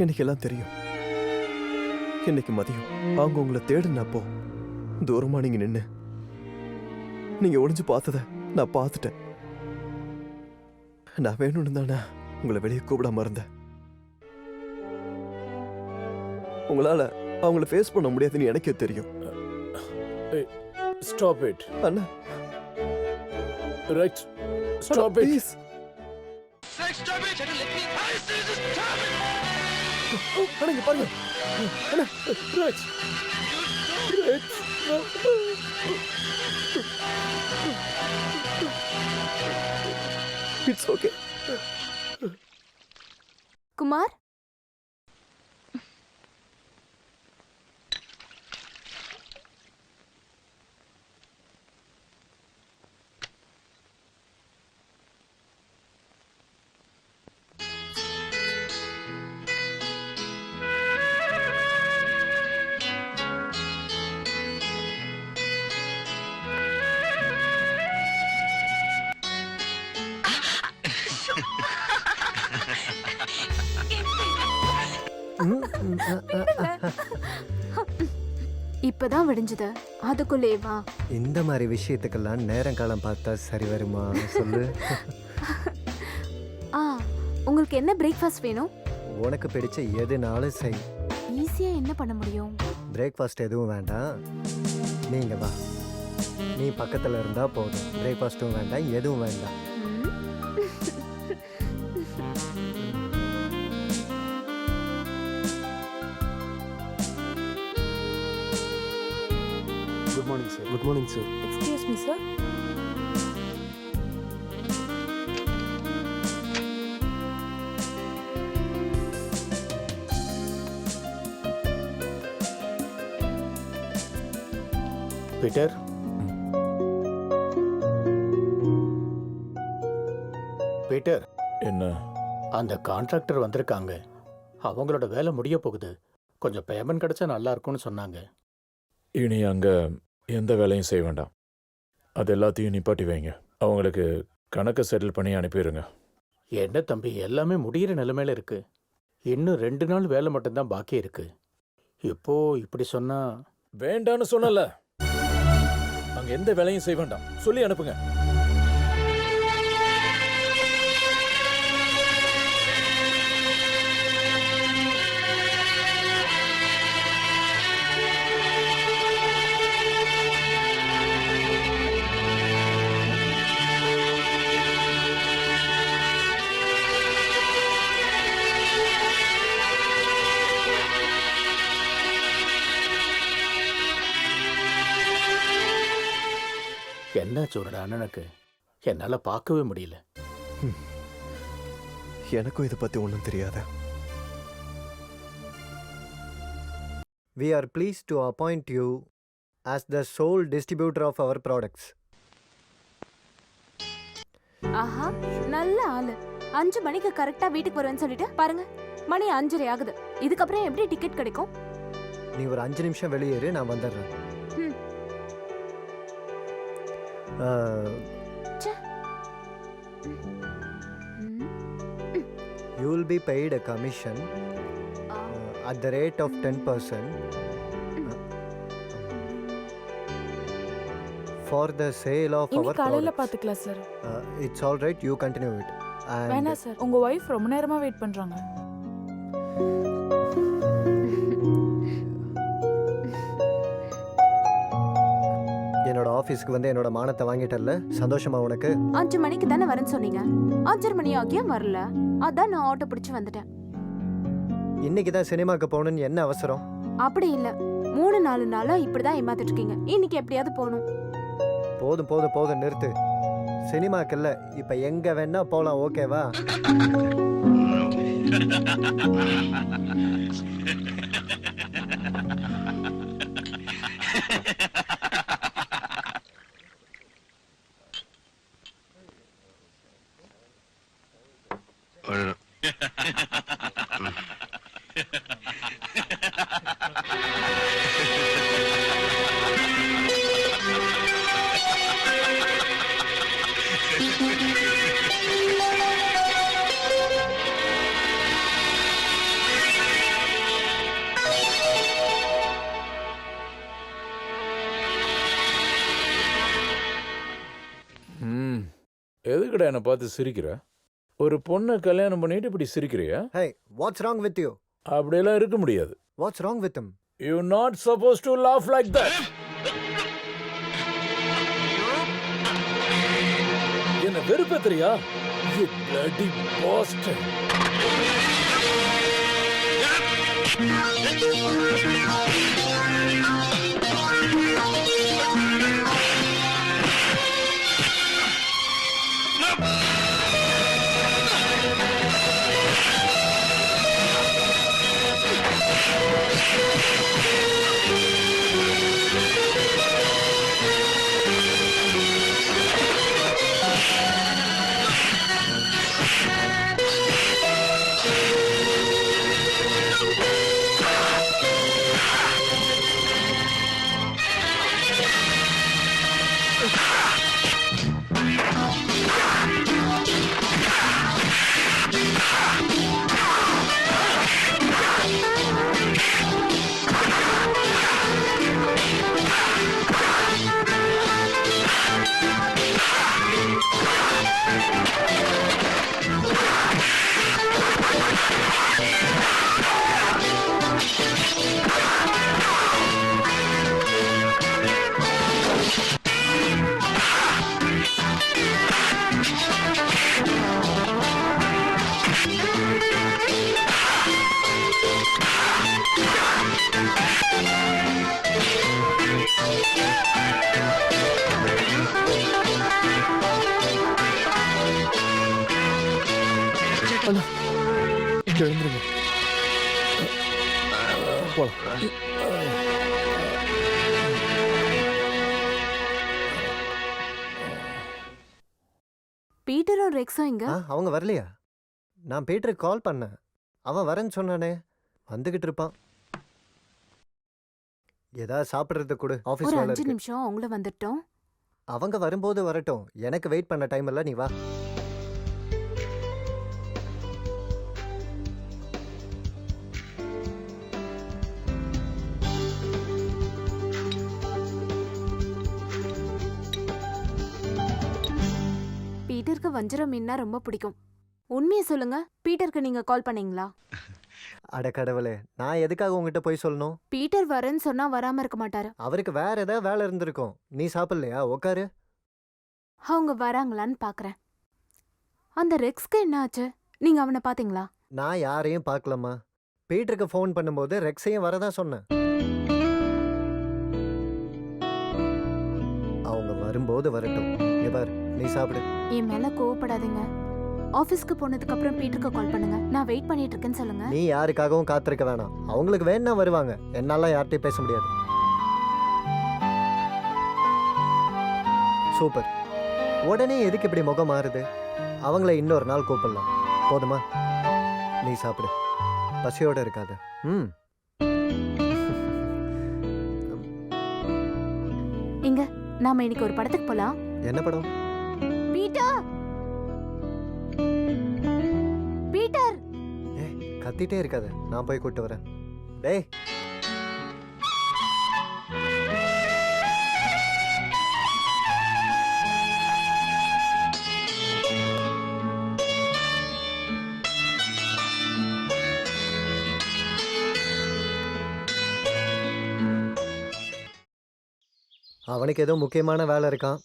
எனக்கு எல்லாம் தெரியும். இன்னைக்கு மதியம் அவங்க உங்களை தேடுனப்போ தூரமா நீங்க நின்னு நீங்க ஒளிஞ்சு பார்த்தத நான் பார்த்துட்டேன். நான் வேணும்னு தானே உங்களை வெளியே கூப்பிடாம இருந்தேன். உங்களால அவங்கள ஃபேஸ் பண்ண முடியாதுன்னு எனக்கே தெரியும். ஸ்டாப் இட் அண்ணா, ரைட், ஸ்டாப் இட். ப்ளீஸ். அண்ணா இங்க பாருங்க. அண்ணா, right, right. It's okay. Kumar, இப்பதான் விடிஞ்சது, அதுக்குள்ளே வா. இந்த மாதிரி விஷயத்துக்கெல்லாம் நேரம் காலம் பார்த்தா சரி வருமா சொல்லு. உங்களுக்கு என்ன பிரேக்ஃபாஸ்ட் வேணும்? உனக்கு பிடிச்ச எதுனாலும் செய். ஈஸியா என்ன பண்ண முடியும்? பிரேக்ஃபாஸ்ட் எதுவும் வேண்டாம், நீங்க வா. நீ பக்கத்துல இருந்தா போதும். பிரேக்ஃபாஸ்ட்டும் வேண்டாம், எதுவும் வேண்டாம். Good morning sir. Good morning sir. Excuse me sir. Peter, Peter, என்ன? அந்த கான்ட்ராக்டர் வந்திருக்காங்க. அவங்களோட வேலை முடிய போகுது. கொஞ்சம் பேமெண்ட் கிடைச்சா நல்லா இருக்கும்னு சொன்னாங்க. இனி அங்க எந்த வேலையும் செய்ய வேண்டாம், அது எல்லாத்தையும் நிப்பாட்டி வைங்க. அவங்களுக்கு கணக்கை செட்டில் பண்ணி அனுப்பிடுங்க. என்ன தம்பி, எல்லாமே முடியிற நிலைமையில இருக்கு. இன்னும் 2 நாள் வேலை மட்டும்தான் பாக்கி இருக்கு. இப்போ இப்படி சொன்னா வேண்டான்னு சொன்னல. அங்க எந்த வேலையும் செய்ய வேண்டாம், சொல்லி அனுப்புங்க. என்ன சொல்ற அண்ணனுக்கு என்னால பார்க்கவே முடியல. எனக்கும் இதை பத்தி ஒன்றும் தெரியாத. We are pleased to appoint you as the sole distributor of our products. ஆஹா, நல்ல ஆளு. 5 மணிக்கு கரெக்டா வீட்டுக்கு வருவேன்னு சொல்லிட்டு பாருங்க, மணி 5:30 ஆகுது. இதுக்கப்புறம் எப்படி டிக்கெட் கிடைக்கும்? நீ ஒரு 5 நிமிஷம் வெளியேறு, நான் வந்துடுறேன். ம். ச்சே. ம். You will be paid a commission ஆ. at the rate of 10% for the sale of இன்னைக்கு our காலையில products. பாத்துக்கலாம் sir. It's all right, you continue it. And வேணாம் சார், உங்க ஒய்ஃப் ரொம்ப நேரமா வெயிட் பண்றாங்க. என்னோட ஆஃபீஸ்க்கு வந்து என்னோட மானத்தை வாங்கிட்டல்ல, சந்தோஷமா உனக்கு? 5 மணிக்கு தானே வரேன்னு சொன்னீங்க. 5:30 மணி ஆகியும் வரல. அதான் நான் ஆட்டோ பிடிச்சு வந்துட்டேன். இன்னைக்கு தான் சினிமாக்கு போகணும்னு என்ன அவசரம்? அப்படி இல்ல, 3-4 நாளா இப்படிதான் ஏமாத்திட்டு இருக்கீங்க. இன்னைக்கு எப்படியாவது போகணும். போதும் போதும் போதும், நிறுத்து. சினிமாக்கு இல்ல, இப்ப எங்க வேணா போலாம், ஓகேவா? எதுக்குடா என்னை பார்த்து சிரிக்கிற? ஒரு பொண்ணை கல்யாணம் பண்ணிட்டு இப்படி சிரிக்கிறியா? Hey, what's wrong with you? அப்படியெல்லாம் இருக்க முடியாது. What's wrong with him? You not suppose to laugh like that. என்ன வெறுப்பேத்துறியா? You bloody bastard. எழுந்துருங்க, போலாம். பீட்டரும் ரெக்ஸும் இங்க. அவங்க வரலையா? நான் பீட்டருக்கு கால் பண்ணேன், அவன் வரேன்னு சொன்னானே. வந்துகிட்டு இருப்பான். ஏதாவது சாப்பிடுறது கொடு, ஆபீஸ் ஒரு வேலை 5 இருக்கு. நிமிஷம் அவங்கள வந்துட்டோம். அவங்க வரும்போது வரட்டும், எனக்கு வெயிட் பண்ண டைம் இல்லை, நீ வா. பீட்டருக்கு வஞ்சரம் மீன்னா ரொம்ப பிடிக்கும். உண்மையை சொல்லுங்க, பீட்டருக்கு நீங்க கால் பண்ணீங்களா? அட கடவுளே, நான் எதுக்காக உங்ககிட்ட போய் சொல்லணும்? பீட்டர் வரேன்னு சொன்னா வராம இருக்க மாட்டாரு. அவருக்கு வேற ஏதாவது வேலை இருந்திருக்கும். நீ சாப்பிடலையா? உட்காரு. அவங்க வராங்களான்னு பாக்குறேன். அந்த ரெக்ஸ்க்கு என்ன ஆச்சு? நீங்க அவனை பாத்தீங்களா? நான் யாரையும் பார்க்கலம்மா. பீட்டருக்கு ஃபோன் பண்ணும்போது ரெக்ஸையும் வரதான் சொன்னேன். அவங்க வரும்போது வரட்டும். இங்க பாரு, நீ சாப்பிடு. என் மேல கோவப்படாதீங்க. ஆபீஸ்க்கு போனதுக்கு அப்புறம் பீட்டருக்கு கால் பண்ணுங்க. நான் வெயிட் பண்ணிட்டு இருக்கேன்னு சொல்லுங்க. நீ யாருக்காகவும் காத்திருக்க வேணாம். அவங்களுக்கு வேணா வருவாங்க. என்னால யார்கிட்டயும் பேச முடியாது. சூப்பர். உடனே எதுக்கு இப்படி முகம் மாறுது? அவங்கள இன்னொரு நாள் கூப்பிடலாம். போதுமா? நீ சாப்பிடு. பசியோட இருக்காது. இங்க நாம இன்னைக்கு ஒரு படத்துக்கு போலாம். என்ன படம்? Peter, Peter. கத்திட்டே இருக்காத, நான் போய் கூட்டு வரேன். டேய், அவனுக்கு ஏதோ முக்கியமான வேலை இருக்கான்.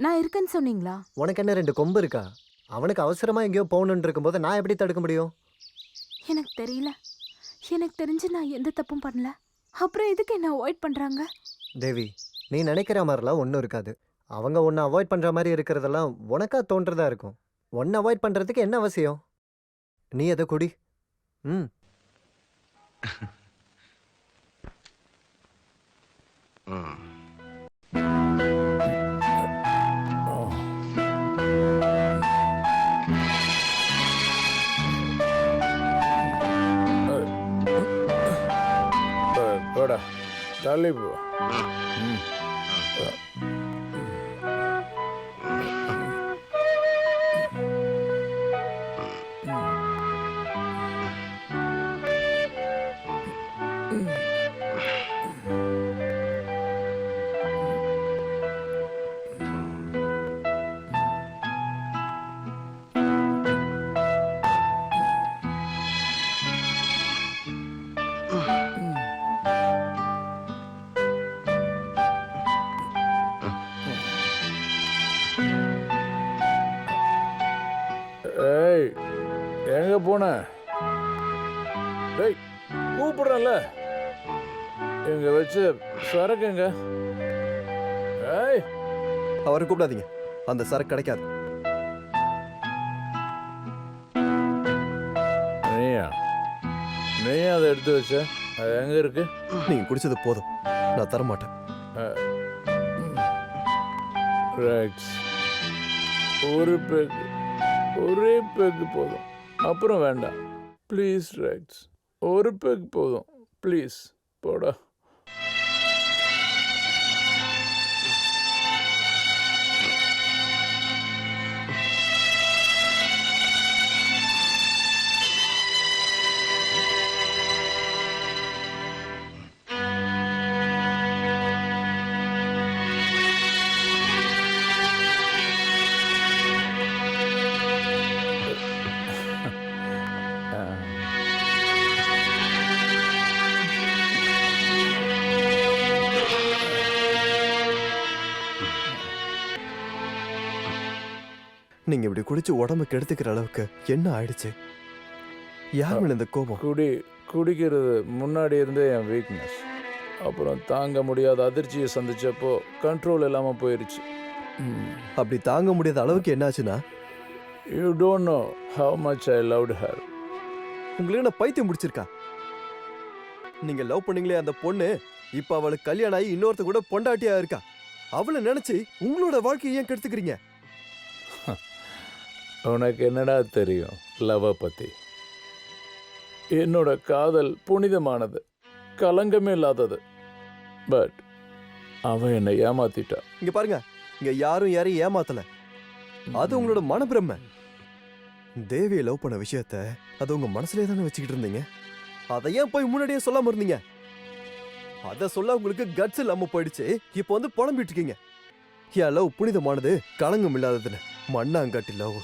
நான் இருக்கேன்னு சொன்னீங்களா? உனக்கு என்ன 2 கொம்பு இருக்கா? அவனுக்கு அவசரமா எங்கேயோ போகணுன்னு இருக்கும்போது நான் எப்படி தடுக்க முடியும்? எனக்கு தெரியல. எனக்கு தெரிஞ்சு நான் எந்த தப்பும் பண்ணல. அப்புறம் எதுக்கு என்ன அவாய்ட் பண்றாங்க? தேவி, நீ நினைக்கிற மாதிரிலாம் ஒன்றும் இருக்காது. அவங்க உன்னை அவாய்ட் பண்ணுற மாதிரி இருக்கிறதெல்லாம் உனக்கா தோன்றதா இருக்கும். உன்னை அவாய்ட் பண்ணுறதுக்கு என்ன அவசியம்? நீ அதை குடி. போடா, தள்ளி போ. ஏய், எங்க போன? டேய், கூப்பிடுறேன்ல. இங்க வச்சு சரக்குங்க. ஏய், அவரை கூப்பிடாதீங்க. அந்த சரக்கு கிடைக்காது. நீயா அதை எடுத்து வச்ச? அது எங்க இருக்கு? நீங்க குடிச்சது போதும், நான் தர மாட்டேன். ரெக்ஸ், ஒரு பெக், ஒரே பெக் போதும், அப்புறம் வேண்டாம். ப்ளீஸ் ரெக்ஸ், ஒரு பெக் போதும், ப்ளீஸ். போடா. நீங்க இப்படி குடிச்சு உடம்பு கெடுத்துக்கிற அளவுக்கு என்ன ஆயிடுச்சு? யார் மேல இந்த கோபம்? குடிக்கிறது முன்னாடி இருந்தே என் வீக்னஸ். அப்புறம் தாங்க முடியாத அதிர்ச்சியை சந்திச்சப்போ கண்ட்ரோல் இல்லாம போயிருச்சு. அப்படி தாங்க முடியாத அளவுக்கு என்னாச்சுன்னா? You don't know how much I loved her. உங்களுக்கு என்ன பைத்தியம் முடிச்சிருக்கா? நீங்க லவ் பண்ணீங்களே அந்த பொண்ணு, இப்ப அவளுக்கு கல்யாணம் ஆகி இன்னொருத்த கூட பொண்டாட்டியா இருக்கா. அவளை நினைச்சு உங்களோட வாழ்க்கையை ஏன் கெடுத்துக்கிறீங்க? உனக்கு என்னடா தெரியும் லவ் பத்தி? என்னோட காதல் புனிதமானது, கலங்கமே இல்லாதது. பட் அவ என்னை ஏமாத்திட்டா. இங்க பாருங்க, இங்க யாரும் யாரையும் ஏமாத்தல. அது உங்களோட மனப்பிரமை. தேவியை லவ் பண்ண விஷயத்த அது உங்க மனசுலயே தானே வச்சுக்கிட்டு இருந்தீங்க. அதை ஏன் போய் முன்னாடியே சொல்லாம இருந்தீங்க? அத சொல்ல உங்களுக்கு கட்ஸ் இல்லாம போயிடுச்சு. இப்போ வந்து புலம்பிட்டு இருக்கீங்க. என் லவ் புனிதமானது, களங்கம் இல்லாததுன்னு. மண்ணாங்கட்டி லவ்.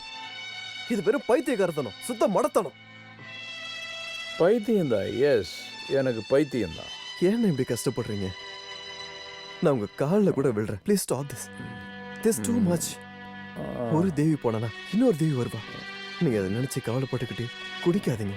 இது வெறும் பைத்தியக்காரத்தனம், சுத்த மடத்தனம். பைத்தியம்தான். எஸ், எனக்கு பைத்தியம்தான். ஏன் இப்படி கஷ்டப்படுறீங்க? நான் உங்க காலில் கூட விழுறேன். Please stop this. This too much. ஒரு தேவி போனா இன்னொரு தேவி வருவா. நீங்க அதை நினைச்சு கவலைப்பட்டுக்கிட்டு குடிக்காதீங்க.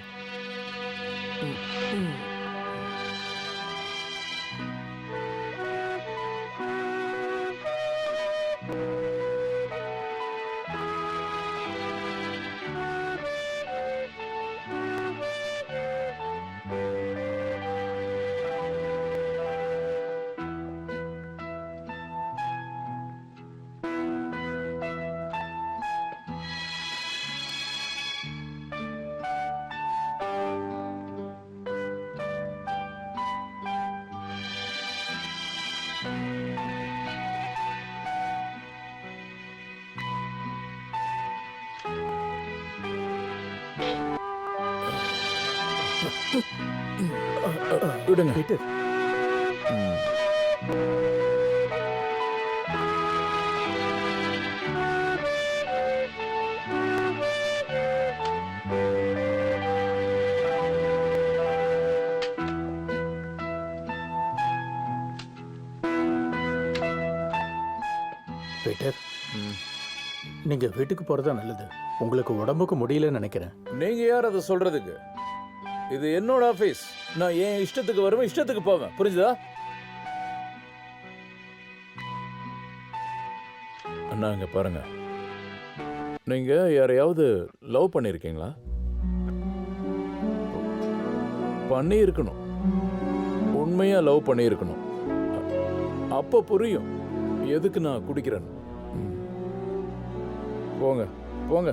விடுங்க. பீட்டர், பீட்டர், நீங்க வீட்டுக்கு போறதா நல்லது. உங்களுக்கு உடம்புக்கு முடியலன்னு நினைக்கிறேன். நீங்க யார் அதை சொல்றதுக்கு? இது என்னோட ஆபீஸ். நான் என் இஷ்டத்துக்கு வருவேன், இஷ்டத்துக்கு போவேன். புரிஞ்சுதா? அண்ணா, இங்க பாருங்க. நீங்க யாரையாவது லவ் பண்ணிருக்கீங்களா? பண்ணி இருக்கணும். உண்மையா லவ் பண்ணி இருக்கணும். அப்ப புரியும் எதுக்கு நான் குடிக்கிறேன்னு. போங்க போங்க.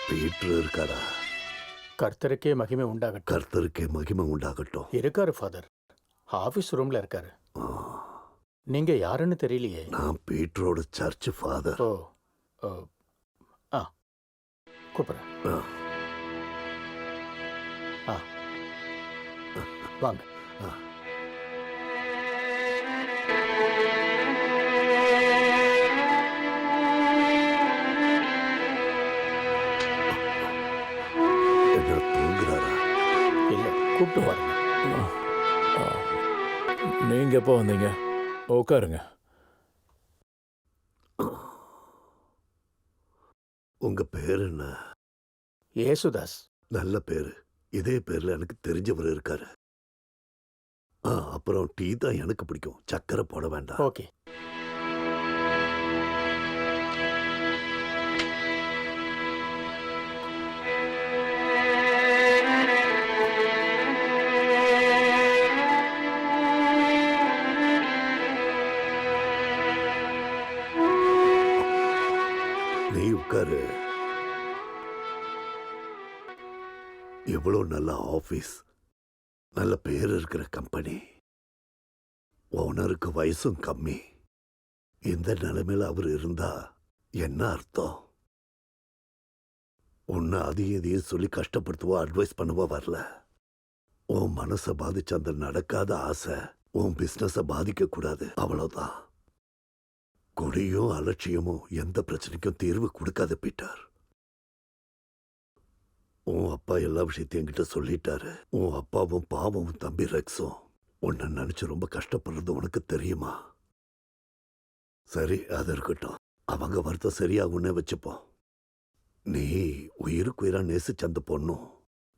பீட்டர் இருக்காரா? கர்த்தருக்கே மகிமை உண்டாகட்டும். கர்த்தருக்கே மகிமை உண்டாகட்டும். இருக்காரு ஃபாதர். ஆபீஸ் ரூம்ல இருக்காரு. ஆ, நீங்க யாருன்னு தெரியலையே. நான் பீட்டரோட சர்ச் ஃபாதர். ஓ ஓ. ஆ, கூப்பிடுறேன். ஆ, ஆ, வாங்க. ஆ. என்ன தூங்குறாரா? இல்ல, கூப்பிட்டு பாருங்க. நீங்க எப்போ வந்தீங்க? உட்காருங்க. உங்க பேர் என்ன? ஏசுதாஸ். நல்ல பேரு. இதே பேர்ல எனக்கு தெரிஞ்சவர் இருக்காரு. அப்புறம் டீ தான் எனக்கு பிடிக்கும். சக்கரை போட வேண்டாம். ஓகே. நீ உட்காரு. எவ்வளவு நல்ல ஆபீஸ், நல்ல பேர் இருக்கிற கம்பெனி. ஓனருக்கு வயசும் கம்மி. இந்த நிலைமையில அவர் இருந்தா என்ன அர்த்தம்? உன்னை அதையும் இதையும் சொல்லி கஷ்டப்படுத்துவோ அட்வைஸ் பண்ணுவோ வரல. உன் மனசை பாதிச்ச அந்த நடக்காத ஆசை உன் பிசினஸ பாதிக்க கூடாது, அவ்வளவுதான். குடியும் அலட்சியமும் எந்த பிரச்சனைக்கும் தீர்வு கொடுக்காது பீட்டர். உன் அப்பா எல்லா விஷயத்தையும் என்கிட்ட சொல்லிட்டாரு. உன் அப்பாவும் பாவமும் தம்பி ரெக்ஸும் உன்னை நினைச்சு ரொம்ப கஷ்டப்படுறது உனக்கு தெரியுமா? சரி, அது இருக்கட்டும். அவங்க வருத்தம் சரியாகும்னே வச்சுப்போம். நீ உயிருக்கு உயிரா நேசிச்ச அந்த பொண்ணும்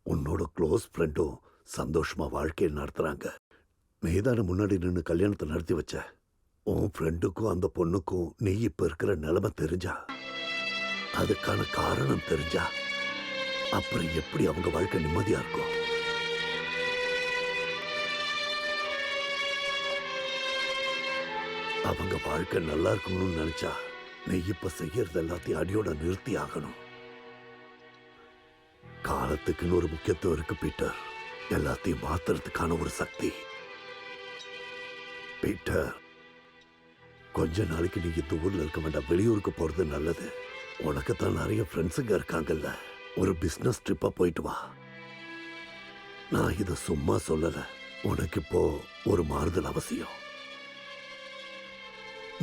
உன்னோட க்ளோஸ் ஃப்ரெண்டும் சந்தோஷமா வாழ்க்கையை நடத்துறாங்க. நீதானே முன்னாடி நின்று கல்யாணத்தை நடத்தி வச்ச. உன் ஃப்ரெண்டுக்கும் அந்த பொண்ணுக்கும் நீ இப்ப இருக்கிற நிலைமை தெரிஞ்சா, அதுக்கான காரணம் தெரிஞ்சா, அப்புறம் எப்படி அவங்க வாழ்க்கை நிம்மதியா இருக்கும்? அவங்க வாழ்க்கை நல்லா இருக்கணும்னு நினைச்சா நீ இப்ப செய்யறது எல்லாத்தையும் அடியோட நிறுத்தி ஆகணும். காலத்துக்குன்னு ஒரு முக்கியத்துவம் இருக்கு பீட்டர். எல்லாத்தையும் மாத்துறதுக்கான ஒரு சக்தி. பீட்டர், கொஞ்ச நாளைக்கு நீ இந்த ஊர்ல இருக்க வேண்டாம், வெளியூருக்கு போறது நல்லது. உனக்கு தான் நிறைய ஃப்ரெண்ட்ஸுங்க இருக்காங்கல்ல, ஒரு பிசினஸ் ட்ரிப்பா போயிட்டு வா. நான் இத சும்மா சொல்லல, உனக்கு இப்போ ஒரு மாறுதல் அவசியம்.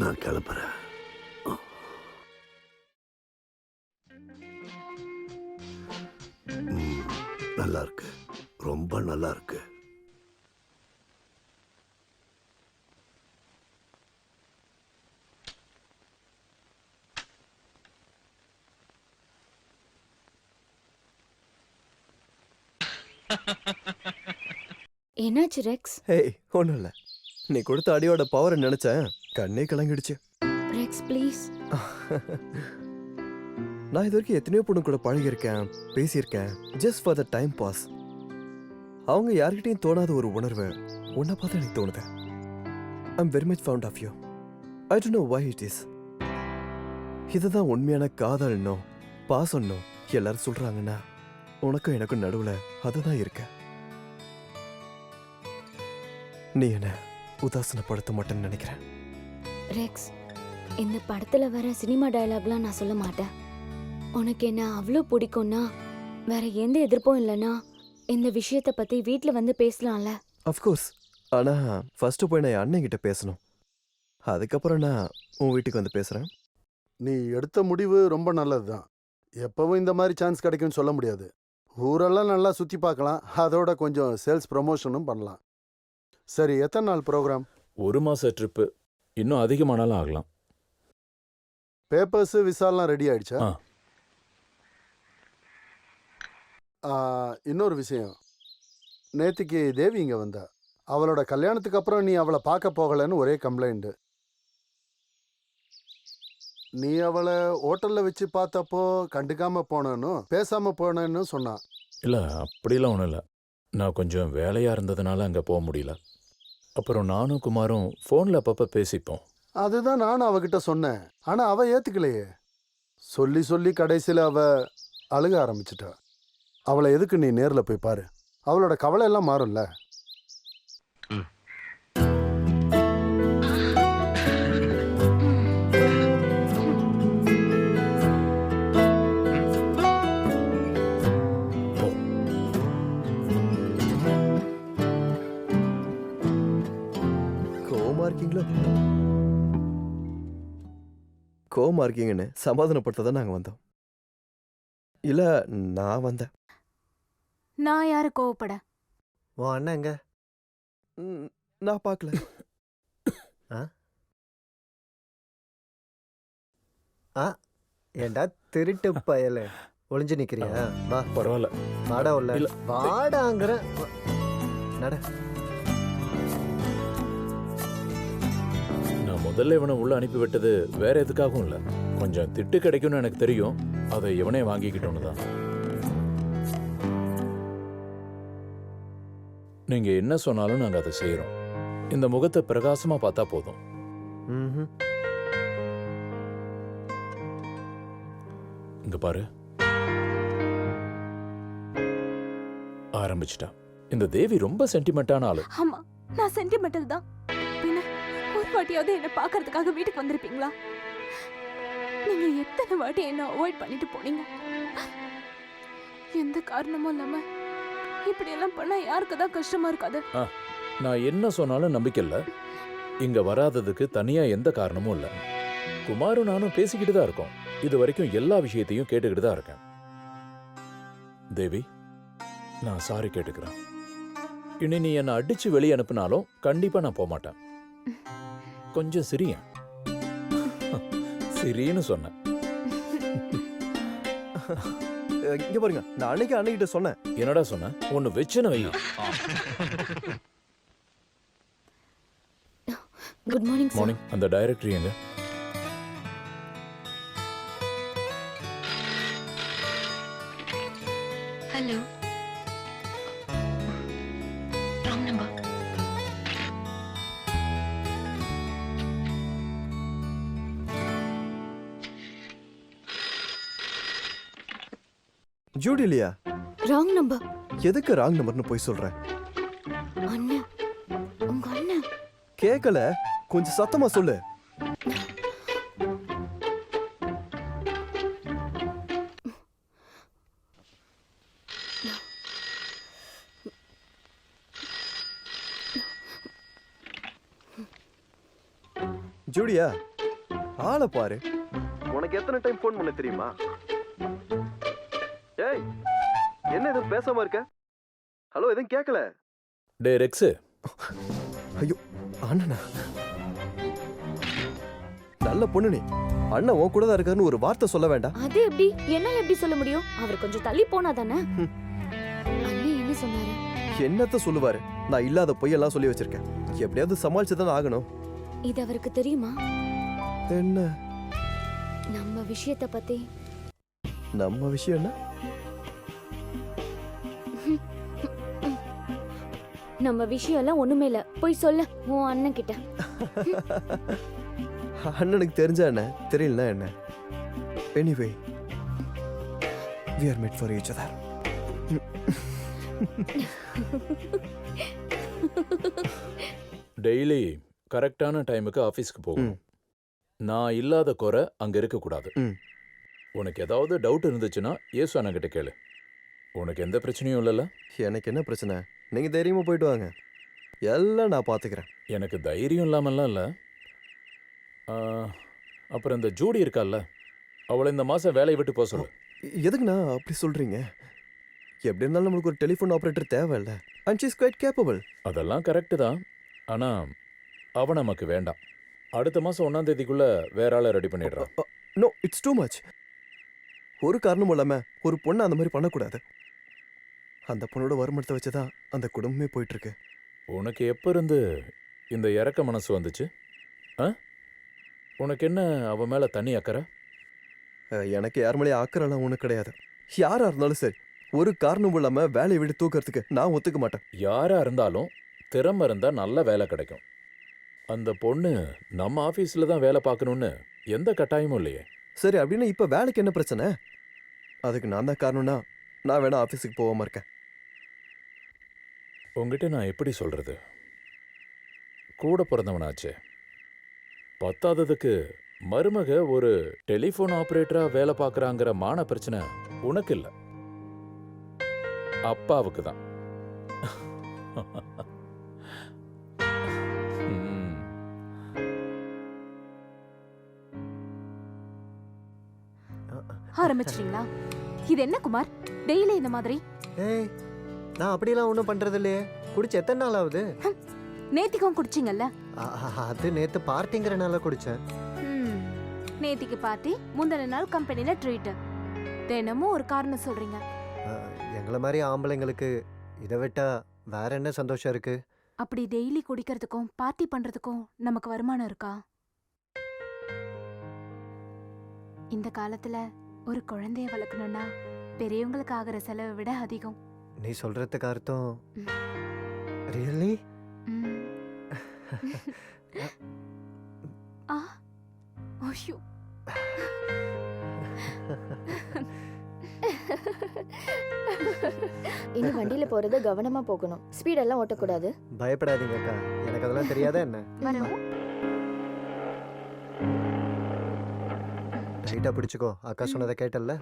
நான் கிளம்புறேன். நல்லா இருக்கு, ரொம்ப நல்லா இருக்கு. என்னாச்சு ரெக்ஸ்? ஹேய், ஒன்றும் இல்லை. நீ கொடுத்த அடியோட பவரை நினைச்சேன், கண்ணே கலங்கிடுச்சு. Rex please. நான் இது வரைக்கும் எத்தனையோ பொண்ணு கூட பழகியிருக்கேன், பேசியிருக்கேன், just for the time pass. அவங்க யார்கிட்டையும் தோணாத ஒரு உணர்வு உன்னை பார்த்தா எனக்கு தோணுது. I'm very much fond of you. I don't know why it is. இதுதான் உண்மையான காதல்னோ பாசம்னோ எல்லாரும் சொல்றாங்கன்னா, உனக்கும் எனக்கும் நடுவில் அதுதான் இருக்க. நீ என்ன உதாசனப்படுத்த மாட்டேன்னு நினைக்கிறேன். ரெக்ஸ், இந்த படத்துல வர சினிமா டயலாக்லாம் நான் சொல்ல மாட்டேன். உனக்கு என்ன அவ்வளோ பிடிக்கும்னா, வேற எந்த எதிர்ப்பும் இல்லைன்னா இந்த விஷயத்தை பத்தி வீட்டில் வந்து பேசலாம்ல. அஃப்கோர்ஸ். ஆனா ஃபர்ஸ்ட் போய் நான் என் அண்ணன் கிட்ட பேசணும். அதுக்கப்புறம் நான் உன் வீட்டுக்கு வந்து பேசுறேன். நீ எடுத்த முடிவு ரொம்ப நல்லது தான். எப்பவும் இந்த மாதிரி சான்ஸ் கிடைக்கும்னு சொல்ல முடியாது. ஊரெல்லாம் நல்லா சுற்றி பார்க்கலாம், அதோட கொஞ்சம் சேல்ஸ் ப்ரமோஷனும் பண்ணலாம். சரி, எத்தனை நாள் ப்ரோக்ராம்? 1 மாச ட்ரிப்பு, இன்னும் அதிகமானாலும் ஆகலாம். பேப்பர்ஸு விசாலாம் ரெடி ஆயிடுச்சா? இன்னொரு விஷயம், நேத்திக்கு தேவி இங்கே வந்தா. அவளோட கல்யாணத்துக்கு அப்புறம் நீ அவளை பார்க்க போகலைன்னு ஒரே கம்ப்ளைண்ட். நீ அவளை ஹோட்டலில் வச்சு பார்த்தப்போ கண்டுக்காம போனேன்னு பேசாமல் போனேன்னு சொன்னான். இல்லை, அப்படிலாம் ஒன்றும் இல்லை. நான் கொஞ்சம் வேலையாக இருந்ததுனால அங்கே போக முடியல. அப்புறம் நானும் குமாரும் ஃபோனில் அப்பப்போ பேசிப்போம். அதுதான் நானும் அவகிட்ட சொன்னேன், ஆனால் அவள் ஏற்றுக்கலையே. சொல்லி சொல்லி கடைசியில் அவள் அழுக ஆரம்பிச்சிட்டா. அவளை எதுக்கு நீ நேரில் போய் பாரு, அவளோட கவலை எல்லாம் மாறும்ல. கோவமா இருக்கீங்கன்னு சமாதானப்படுத்த தான் நாங்கள் வந்தோம். இல்லை, நான் வந்தேன். நான் யாரு கோவப்பட? உன் அண்ணன் எங்க? நான் பார்க்கல. ஏண்டா திருட்டு பயல, ஒளிஞ்சு நிக்கிறியா? வா, பரவாயில்ல. வாடா உள்ள. இல்ல. வாடாங்கிற நட. நான் முதல்ல இவனை உள்ள அனுப்பி விட்டது வேற எதுக்காகவும் இல்லை. கொஞ்சம் திட்டு கிடைக்கும்னு எனக்கு தெரியும், அதை இவனே வாங்கிக்கிட்டோன்னு தான். நீங்க என்ன சொன்னாலும் நாங்க அதை செய்யறோம். இந்த முகத்தை பிரகாசமா பார்த்தா போதும். இங்க பாரு, ஆரம்பிச்சிட்டா. இந்த தேவி ரொம்ப சென்டிமெண்டான ஆளு. ஆமா, நான் சென்டிமெண்டல் தான். பின்ன ஒரு வாட்டியாவது என்ன பார்க்கறதுக்காக வீட்டுக்கு வந்திருப்பீங்களா? நீங்க எத்தனை வாட்டி என்ன அவாய்ட் பண்ணிட்டு போனீங்க. எந்த காரணமும் இல்லாம இப்படி எல்லாம் பண்ணா யாருக்கு தான் கஷ்டமா இருக்காது? நான் என்ன சொன்னாலும் நம்பிக்கை இல்ல. இங்க வராததுக்கு தனியா எந்த காரணமும் இல்ல. குமாரும் நானும் பேசிக்கிட்டு தான் இருக்கோம். இது வரைக்கும் எல்லா விஷயத்தையும் கேட்டுக்கிட்டு தான் இருக்கேன். தேவி, நான் சாரி கேட்டுக்கிறேன். இனி நீ என்னை அடிச்சு வெளியே அனுப்பினாலும் கண்டிப்பா நான் போக மாட்டேன். கொஞ்சம் சிரியா சிரின்னு சொன்னேன். இங்க பாருங்க, நான் அன்னைக்கு அன்னைக்கிட்ட சொன்னேன். என்னடா சொன்ன? ஒன்னு வெச்சுன்னு வை. Good morning sir. மார்னிங். அந்த டைரக்டர் எங்க? ஹலோ. Wrong number. ஜூடி இல்லையா? Wrong number. எதுக்கு ராங் நம்பர்னு போய் சொல்ற? அண்ணன், உங்க அண்ணன். கேட்கல, கொஞ்சம் சத்தமா சொல்லு. ஜூடியா, ஆளை பாரு. உனக்கு எத்தனை டைம் ஃபோன் பண்ண தெரியுமா? ஏய், என்ன எதுவும் பேசாம இருக்க? ஹலோ, எதுவும் கேட்கல. டே ரெக்ஸு, ஐயோ, அண்ணனா? நல்ல பொண்ணு நீ. அண்ணன் உன் கூட தான் இருக்காருன்னு ஒரு வார்த்தை சொல்ல வேண்டாம்? அது எப்படி? என்னால எப்படி சொல்ல முடியும்? அவர் கொஞ்சம் தள்ளி போனா தானே. அண்ணன் என்ன சொன்னாரு? என்னத்த சொல்லுவாரு? நான் இல்லாத பொய்யெல்லாம் சொல்லி வச்சிருக்கேன். எப்படியாவது சமாளிச்சு தானே ஆகணும். இது அவருக்கு தெரியுமா? என்ன? நம்ம விஷயத்தை பத்தி. நம்ம விஷயம் என்ன? நம்ம விஷயம் எல்லாம் ஒண்ணுமே இல்ல. போய் சொல்ல உன் அண்ணன் கிட்ட. அண்ணனுக்கு தெரிஞ்சா என்ன, தெரியலனா என்ன? Anyway, we are meant for each other. Daily கரெக்டான டைமுக்கு ஆஃபீஸ்க்கு போகணும். நான் இல்லாத குறை அங்க இருக்கக்கூடாது. உனக்கு ஏதாவது டவுட் இருந்துச்சுன்னா ஏசு அண்ணங்கிட்ட கேளு. உனக்கு எந்த பிரச்சனையும் இல்லைல்ல? எனக்கு என்ன பிரச்சனை? நீங்க தைரியமா போயிட்டு வாங்க, எல்லாம் நான் பாத்துக்கிறேன். எனக்கு தைரியம் இல்லாமல்லாம் இல்லை. அப்புறம் இந்த ஜூடி இருக்கால்ல, அவளை இந்த மாதம் வேலையை விட்டு போக சொல்லு. எதுக்குண்ணா அப்படி சொல்றீங்க? எப்படி இருந்தாலும் நம்மளுக்கு ஒரு டெலிஃபோன் ஆப்ரேட்டர் தேவையில்ல. And she is quite capable. அதெல்லாம் கரெக்டு தான். ஆனால் அவன் நமக்கு வேண்டாம். அடுத்த மாதம் 1ஆம் தேதிக்குள்ள வேற ஆளை ரெடி பண்ணிடுறான். No, it's too much. ஒரு காரணமும் இல்லாம ஒரு பொண்ணை அந்த மாதிரி பண்ணக்கூடாது. அந்த பொண்ணோட வருமானத்தை வச்சுதான் அந்த குடும்பமே போயிட்டு இருக்கு. உனக்கு எப்போ இருந்து இந்த இறக்க மனசு வந்துச்சு? உனக்கு என்ன அவன் மேலே தனி அக்கறை? எனக்கு யார் மேலேயே ஆக்கறலாம் ஒன்றும் கிடையாது. யாரா இருந்தாலும் சரி, ஒரு காரணமும் இல்லாம வேலையை விட்டு தூக்கிறதுக்கு நான் ஒத்துக்க மாட்டேன். யாரா இருந்தாலும் திறமை இருந்தால் நல்ல வேலை கிடைக்கும். அந்த பொண்ணு நம்ம ஆஃபீஸில் தான் வேலை பார்க்கணுன்னு எந்த கட்டாயமும் இல்லையே. சரி, அப்படின்னு இப்போ வேலைக்கு என்ன பிரச்சனை? அதுக்கு நான் தான் காரணம்னா நான் வேணா ஆஃபீஸுக்கு போகாம இருக்கேன். உங்ககிட்ட நான் எப்படி சொல்றது? கூட பிறந்தவனாச்சே. பத்தாததுக்கு மருமக ஒரு டெலிஃபோன் ஆபரேட்டரா வேலை பார்க்கறாங்கிற மான பிரச்சனை உனக்கு இல்லை, அப்பாவுக்கு தான். ஆரம்பிச்சிட்டீங்களா? இது என்ன குமார், டெய்லி இந்த மாதிரி? ஏய், நான் அப்படிலாம் ஒன்றும் பண்றது இல்லையே. குடிச்சு எத்தனை நாள் ஆகுது? நேத்திக்கும் குடிச்சிங்கல்ல? அது நேத்து பார்ட்டிங்கிறனால குடிச்சேன். நேத்திக்கு பார்ட்டி, முந்தின நாள் கம்பெனில ட்ரீட். தினமும் ஒரு காரணம் சொல்றீங்க. எங்களை மாதிரி ஆம்பளைங்களுக்கு இதை விட்டா வேற என்ன சந்தோஷம் இருக்கு? அப்படி டெய்லி குடிக்கிறதுக்கும் பார்ட்டி பண்றதுக்கும் நமக்கு வருமானம் இருக்கா? இந்த காலத்துல ஒரு குழந்தைய வளர்க்கணும்னா பெரியவங்களுக்கு ஆகிற செலவை விட அதிகம். நீ சொல்றதுக்கு அர்த்தம் ரியலி? ஐயோ, இனி வண்டியில போறது கவனமா போகணும். ஸ்பீடெல்லாம் ஓட்டக்கூடாது. பயப்படாதீங்க அக்கா, எனக்கு அதெல்லாம் தெரியாதா என்ன? வரோம். ரைட்டா பிடிச்சுக்கோ. அக்கா சொன்னதை கேட்டல்ல?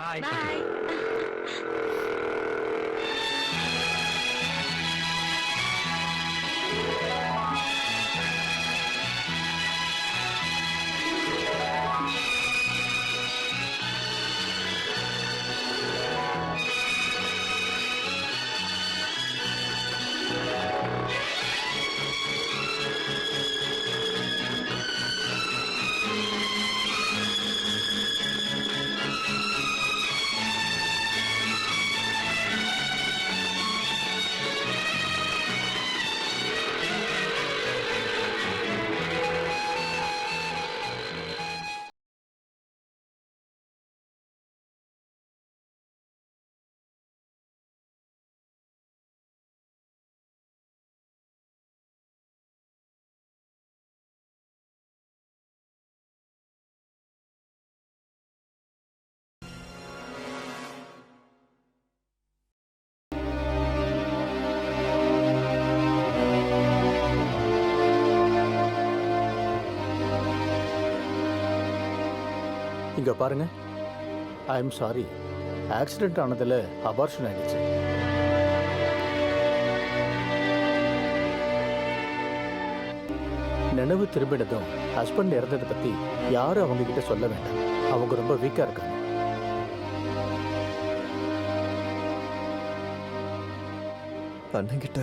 இங்க பாருங்க, ஐ எம் சாரி. ஆக்சிடென்ட் ஆனதுல அபார்ஷன் ஆயிடுச்சு. நினைவு திரும்பினதும் ஹஸ்பண்ட் இறந்ததை பத்தி யாரும் அவங்க கிட்ட சொல்ல வேண்டாம். அவங்க ரொம்ப வீக்கா இருக்காங்க. அண்ணன்கிட்ட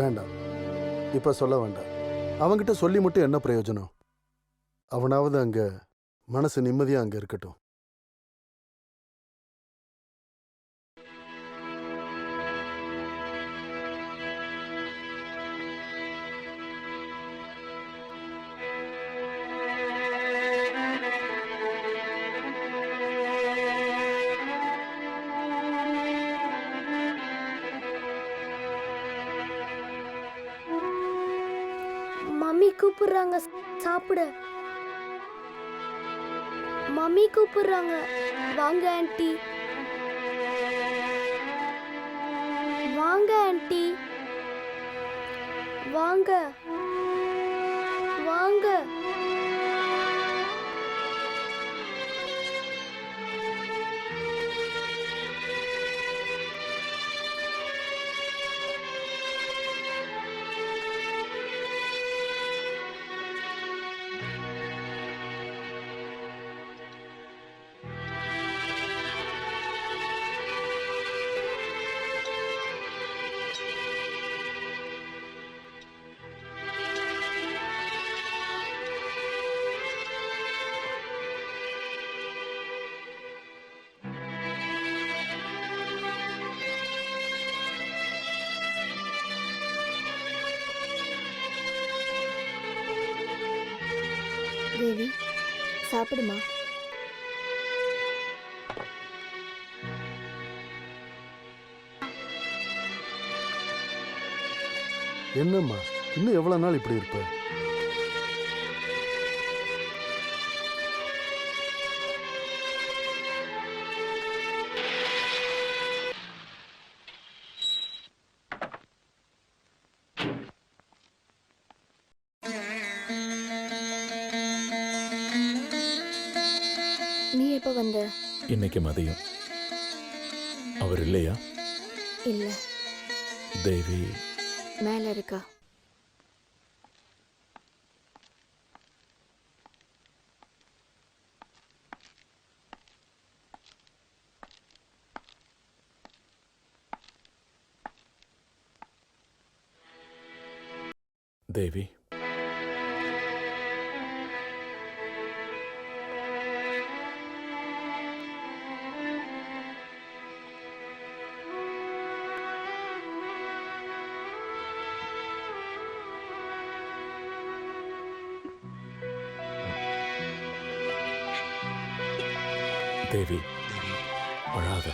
வேண்டாம், இப்ப சொல்ல வேண்டாம். அவன்கிட்ட சொல்லி மட்டும் என்ன பிரயோஜனம்? அவனாவது அங்க மனசு நிம்மதியா அங்க இருக்கட்டும். மம்மி கூப்பிடுறாங்க சாப்பிட. மம்மி கூப்பிடுறாங்க. வாங்க ஆண்டி. வாங்க ஆண்டி. வாங்க வாங்க. தேவி, சாப்பிடுமா. என்னம்மா, இன்னும் எவ்வளவு நாள் இப்படி இருப்ப? நீ எப்ப வந்த? இன்னைக்கு மதியம். அவர் இல்லையா? இல்ல, தேவி மேல இருக்கா. தேவி, தேவி அழாத.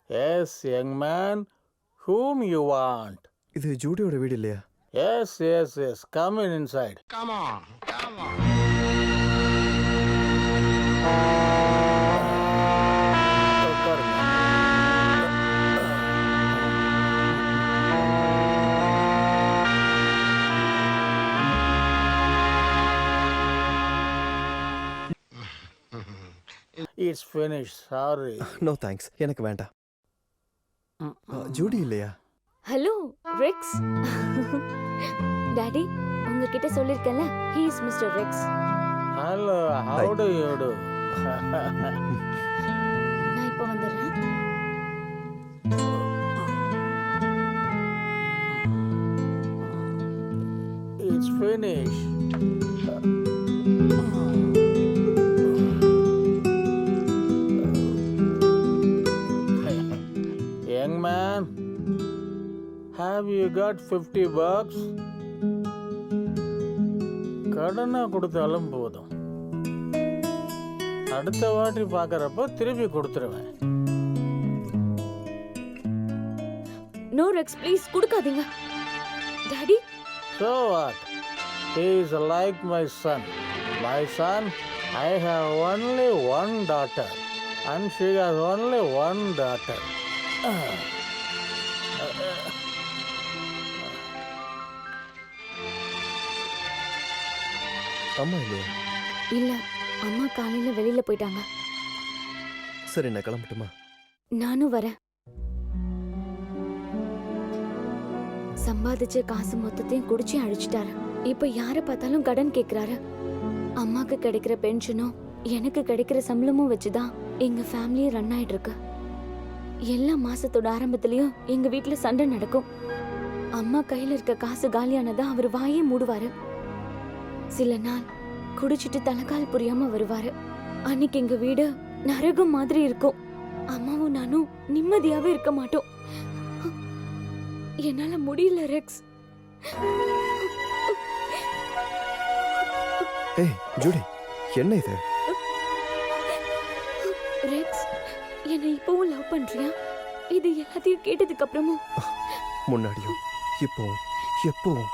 Yes, young man. Whom you want? இது ஜூடியோட வீடு இல்லையா? Yes, yes, yes. Come in inside. Come on, come on. It's finished. Sorry. No thanks, எனக்கு வேண்டாம். ஜூடி இல்லையா? Hello Rex. டாடி, உங்ககிட்ட சொல்லிருக்கேன்ல, he is Mr. Rex. Hello, how Hi. do you do? நான் இப்போ வந்துடுறேன். It's finished. You got $50. கடனா கொடுத்தாலும் போதும். அடுத்த வாட்டி பார்க்கறப்ப திருப்பி கொடுத்துருவேன். நோ ரெக்ஸ் ப்ளீஸ் கொடுக்காதீங்க. Daddy So what? He is like my son. My son, I have only one daughter, and she has only one daughter. அம்மா இல்லையா? இல்ல, அம்மா காலையில வெளியில போயிட்டாங்க. சரி நான் கிளம்பட்டுமா? நானும் வரேன். சம்பாதிச்ச காசு மொத்தத்தையும் குடிச்சு அழிச்சிட்டாரு. இப்ப யார பார்த்தாலும் கடன் கேக்குறாரு. அம்மாக்கு கிடைக்கிற பென்ஷனும் எனக்கு கிடைக்கிற சம்பளமும் வச்சுதான் எங்க ஃபேமிலியே ரன் ஆயிட்டு இருக்கு. எல்லா மாசத்தோட ஆரம்பத்திலயும் எங்க வீட்டுல சண்டை நடக்கும். அம்மா கையில இருக்க காசு காலியானதா அவர் வாயே மூடுவாரு. சில நாள் குடிச்சிட்டு தலைக்கால் புரியாம வருவாரு. அன்னைக்கு எங்க வீடு நரகம் மாதிரி இருக்கும். அம்மாவும் நானும் நிம்மதியாவே இருக்க மாட்டோம். என்னால முடியல ரெக்ஸ். ஏய் ஜூடி, என்ன இது? ரெக்ஸ், என்னை இப்பவும் லவ் பண்றியா? இது எல்லாத்தையும் கேட்டதுக்கு அப்புறமும் முன்னாடியும் இப்போ எப்பவும்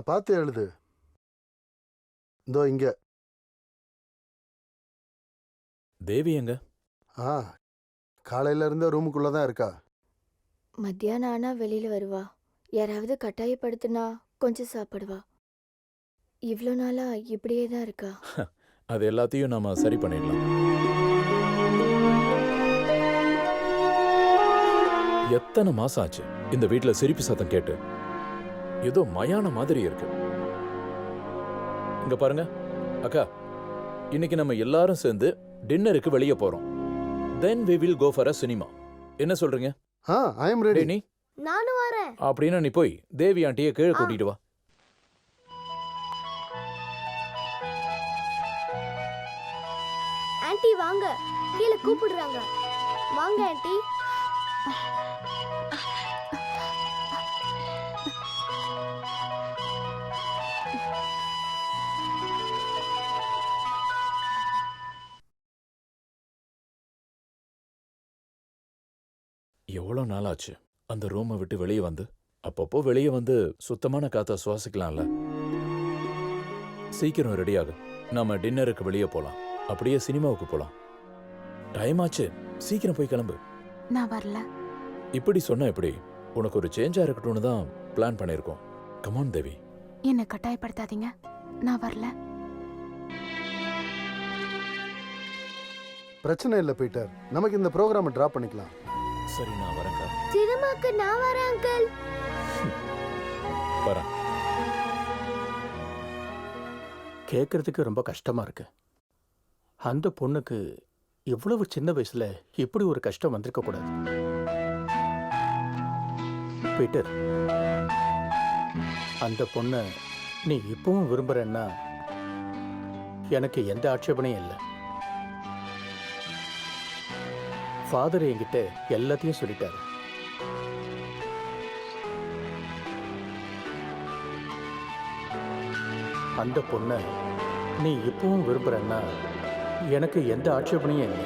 பார்த்து எழுது. இதோ இங்க. தேவி எங்க? காலையில இருந்த ரூமுக்குள்ள தான் இருக்கா. மத்தியானம் ஆனா வெளியில வருவா. யாராவது கட்டாயப்படுத்தினா கொஞ்சம் சாப்பிடுவா. இவ்வளோ நாளா இப்படியே தான் இருக்கா. அது எல்லாத்தையும் நாம சரி பண்ணிடலாம். எத்தனை மாசம் ஆச்சு இந்த வீட்டுல சிரிப்பு சத்தம் கேட்டு? ஏதோ மயான மாதிரி இருக்கு. இங்க பாருங்க அக்கா, இன்னைக்கு நம்ம எல்லாரும் சேர்ந்து டின்னருக்கு வெளியே போறோம். Then we will go for a cinema. என்ன சொல்றீங்க? I am ready. நீ நானும் வரேன். அப்படின்னா நீ போய் தேவி ஆண்டியை கீழே கூட்டிட்டு வா. ஆன்ட்டி வாங்க, கீழே கூப்பிடுறாங்க. வாங்க ஆன்ட்டி. எவ்வளோ நாள் ஆச்சு அந்த ரூமை விட்டு வெளியே வந்து? அப்பப்போ வெளியே வந்து சுத்தமான காத்த சுவாசிக்கலாம்ல. சீக்கிரம் ரெடியாக, நாம டின்னருக்கு வெளியே போலாம். அப்படியே சினிமாவுக்கு போலாம். டைம் ஆச்சு, சீக்கிரம் போய் கிளம்பு. நான் வரல. இப்படி சொன்னா எப்படி? உனக்கு ஒரு சேஞ்சா இருக்கட்டும்னு தான் பிளான் பண்ணியிருக்கோம். கமான் தேவி. என்ன கட்டாயப்படுத்தாதீங்க, நான் வரல. பிரச்சனை இல்லை பீட்டர், நமக்கு இந்த ப்ரோக்ராமை டிராப் பண்ணிக்கலாம். சரி நான் வரேன்க்கா. சினிமாக்கு நான் வரேன் அங்கிள். வரேன். கேட்கறதுக்கு ரொம்ப கஷ்டமா இருக்கு. அந்த பொண்ணுக்கு இவ்வளவு சின்ன வயசுல இப்படி ஒரு கஷ்டம் வந்திருக்க கூடாது. பீட்டர், அந்த பொண்ணை நீ இப்பவும் விரும்புறன்னா எனக்கு எந்த ஆட்சேபனையும் இல்லை. ஃபாதர் என்கிட்ட எல்லாத்தையும் சொல்லிட்டாரு. அந்த பொண்ணை நீ இப்பவும் விரும்புறன்னா எனக்கு எந்த ஆட்சேபனையும் இல்லை.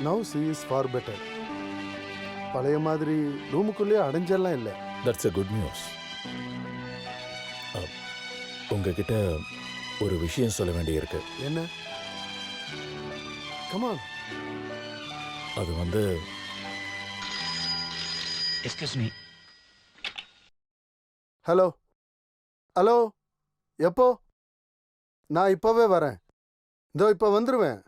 Now she is far better. பழைய மாதிரி ரூமுக்குள்ளேயே அடைஞ்செல்லாம் இல்லை. That's a good news. உங்ககிட்ட ஒரு விஷயம் சொல்ல வேண்டியிருக்கு. என்ன? கமான். அது வந்து எக்ஸ்கியூஸ் மீ. ஹலோ ஹலோ, எப்போ? நான் இப்போவே வரேன். இதோ இப்போ வந்துடுவேன்.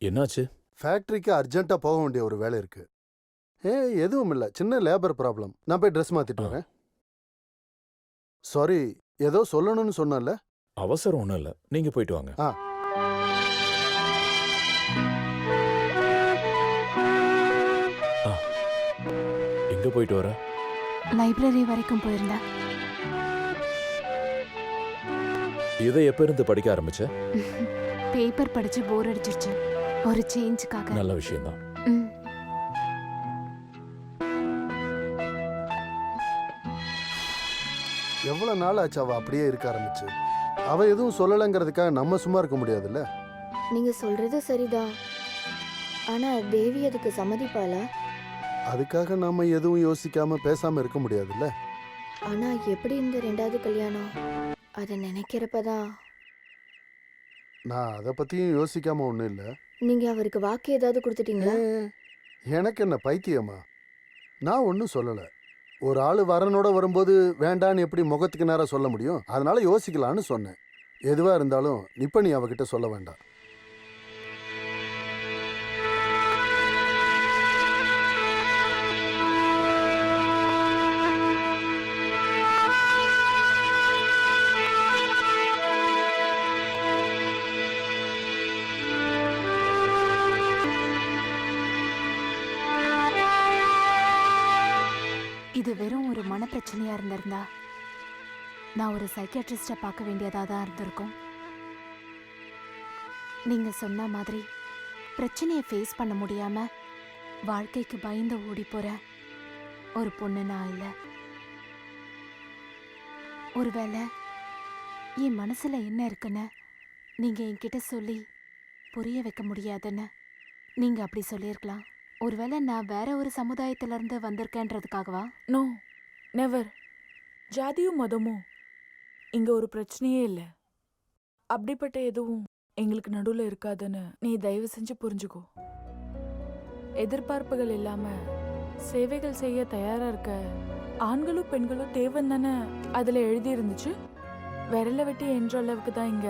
என்னாச்சு? ஃபேக்ட்ரிக்கு அர்ஜென்ட்டாக போக வேண்டிய ஒரு வேலை இருக்கு. எதுவும் இல்லை, சின்ன லேபர் ப்ராப்ளம். நான் போய் ட்ரெஸ் மாற்றிட்டு வரேன். சாரி, ஏதோ சொல்லணும்னு சொன்னல. அவசரம் ஒன்றும் இல்லை, நீங்கள் போயிட்டு வாங்க. எங்கே போயிட்டு வர? லைப்ரரி வரைக்கும் போயிருந்தேன். இதை எப்ப இருந்து படிக்க ஆரம்பிச்ச? பேப்பர் படிச்சு போர் அடிச்சிருச்சு. ஒரு சேஞ்சுக்காக. நல்ல விஷயம்தான். ம். எவ்வளவு நாள் ஆச்சு அவ அப்படியே இருக்க ஆரம்பிச்சு? அவ எதுவும் சொல்லலைங்கிறதுக்காக நம்ம சும்மா இருக்க முடியாதுல்ல. நீங்க சொல்றது சரிதான். ஆனா தேவி அதுக்கு சம்மதிப்பாளா? அதுக்காக நாம எதுவும் யோசிக்காம பேசாம இருக்க முடியாதுல்ல. ஆனா எப்படி இந்த ரெண்டாவது கல்யாணம்? அதை நினைக்கிறப்பதான். நான் அதை பத்தியும் யோசிக்காம ஒன்றும் இல்லை. நீங்க அவருக்கு வாக்கு ஏதாவது கொடுத்துட்டீங்களா? எனக்கு என்ன பைத்தியமா? நான் ஒன்றும் சொல்லலை. ஒரு ஆள் வரனோட வரும்போது வேண்டான்னு எப்படி முகத்துக்கு நேரம் சொல்ல முடியும்? அதனால யோசிக்கலான்னு சொன்னேன். எதுவா இருந்தாலும் இப்ப நீ அவகிட்ட சொல்ல வேண்டாம். இது வெறும் ஒரு மனப்பிரச்சனையா இருந்திருந்தா நான் ஒரு சைக்கியாட்ரிஸ்டை பார்க்க வேண்டியதாக தான் இருந்திருக்கும். நீங்க சொன்ன மாதிரி பிரச்சனையை ஃபேஸ் பண்ண முடியாம வாழ்க்கைக்கு பயந்து ஓடி போற ஒரு பொண்ணு நான் இல்லை. ஒருவேளை என் மனசுல என்ன இருக்குன்னு நீங்க என்கிட்ட சொல்லி புரிய வைக்க முடியாதுன்னு நீங்க அப்படி சொல்லியிருக்கலாம். ஒருவேளை நான் வேற ஒரு சமுதாயத்துல இருந்து வந்திருக்கேன்றதுக்காகவா? No, never. ஜாதியும் மதமும் இங்க ஒரு பிரச்சனையே இல்லை. அப்படிப்பட்ட எதுவும் எங்களுக்கு நடுவில் இருக்காதுன்னு நீ தயவு செஞ்சு புரிஞ்சுக்கோ. எதிர்பார்ப்புகள் இல்லாம சேவைகள் செய்ய தயாரா இருக்க ஆண்களும் பெண்களும் தேவன் தானே அதுல எழுதி இருந்துச்சு. விரல வெட்டி என்ற அளவுக்கு தான் இங்க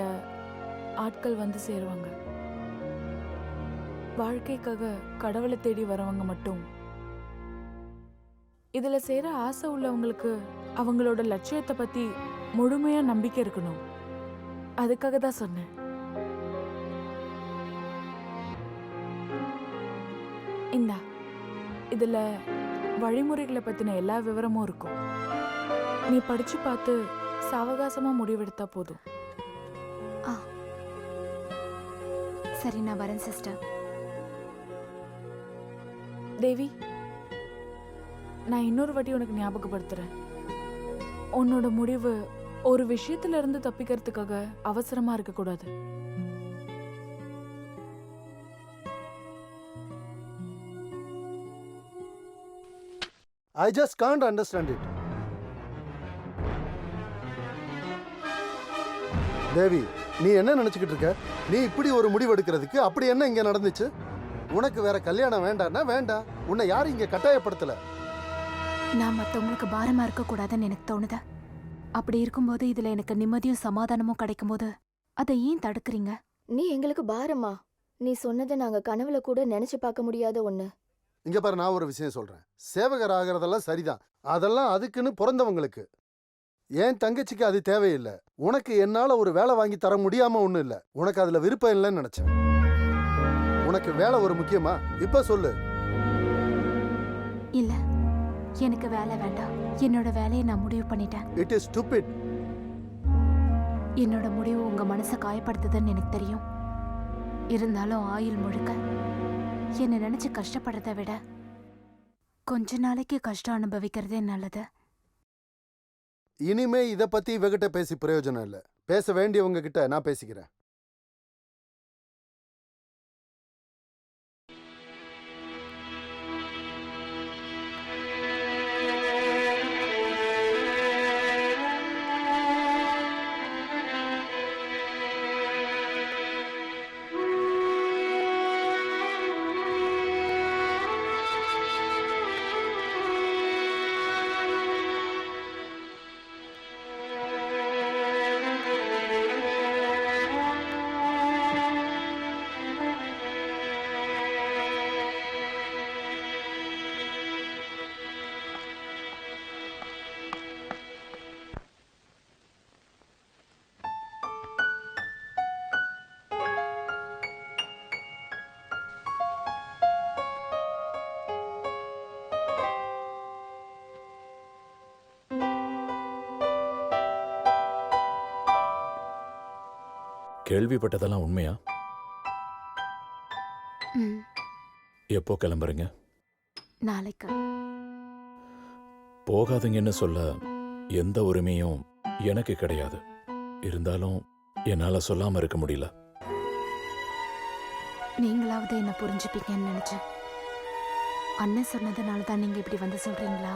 ஆட்கள் வந்து சேருவாங்க. வாழ்க்கைக்காக கடவுளை தேடி வரவங்க மட்டும் இதுல சேர ஆசை உள்ளவங்களுக்கு அவங்களோட லட்சியத்தை பத்தி முழுமையா நம்பிக்கை இருக்கணும். அதுக்காக தான் சொன்னேன். இந்தா, இதுல வழிமுறைகளை பத்தின எல்லா விவரமும் இருக்கும். நீ படிச்சு பார்த்து சாவகாசமா முடிவெடுத்தா போதும். சரி, நான் வரேன் சிஸ்டர். தேவி, நான் இன்னொரு வாட்டி உனக்கு ஞாபகப்படுத்துறேன். உன்னோட முடிவு ஒரு விஷயத்துல இருந்து தப்பிக்கிறதுக்காக அவசரமா இருக்கக்கூடாது. I just can't understand it. தேவி, நீ என்ன நினைச்சுக்கிட்டு இருக்க? நீ இப்படி ஒரு முடிவு எடுக்கிறதுக்கு அப்படி என்ன இங்க நடந்துச்சு? உனக்கு வேற கல்யாணம் வேண்டாம்னா வேண்டாம். உன்னை யாரும் இங்க கட்டாயப்படுத்தல. நான் மற்றவங்களுக்கு பாரமா இருக்கக்கூடாதுன்னு எனக்கு தோணுது. அப்படி இருக்கும்போது இதுல எனக்கு நிம்மதியும் சமாதானமும் கிடைக்கும் போது அதை ஏன் தடுக்கிறீங்க? நீ எங்களுக்கு பாரமா? நீ சொன்னதை நாங்க கனவுல கூட நினைச்சு பார்க்க முடியாத ஒண்ணு. இங்க பாரு, நான் ஒரு விஷயம் சொல்றேன். சேவகர் ஆகிறதெல்லாம் சரிதான். அதெல்லாம் அதுக்குன்னு பிறந்தவங்களுக்கு. ஏன் தங்கச்சிக்கு அது தேவையில்லை. உனக்கு என்னால ஒரு வேலை வாங்கி தர முடியாம ஒண்ணும் இல்ல. உனக்கு அதுல விருப்பம் இல்லைன்னு நினைச்சேன். உனக்கு வேலை ஒரு முக்கியமா? இப்ப சொல்லு. இல்ல, எனக்கு வேலை வேண்டாம். என்னோட வேலையை நான் முடிவு பண்ணிட்டேன். It is stupid. என்னோட முடிவு உங்க மனசை காயப்படுத்துதுன்னு எனக்கு தெரியும். இருந்தாலும் ஆயுள் முழுக்க என்னை நினைச்சு கஷ்டப்படுறதை விட கொஞ்ச நாளைக்கு கஷ்டம் அனுபவிக்கிறதே நல்லது. இனிமே இத பத்தி இவகிட்ட பேசி பிரயோஜனம் இல்ல. பேச வேண்டியவங்க கிட்ட நான் பேசிக்கிறேன். கேள்விப்பட்டதெல்லாம் உண்மையா? ம், எப்போ கிளம்புறீங்க? நாளைக்கு. போகாதீங்கன்னு சொல்ல எந்த உரிமையும் எனக்கு கிடையாது. இருந்தாலும் என்னால சொல்லாம இருக்க முடியல. நீங்களாவது என்ன புரிஞ்சுப்பீங்கன்னு நினைச்சேன். அண்ணன் சொன்னதுனால தான் நீங்க இப்படி வந்து சொல்றீங்களா?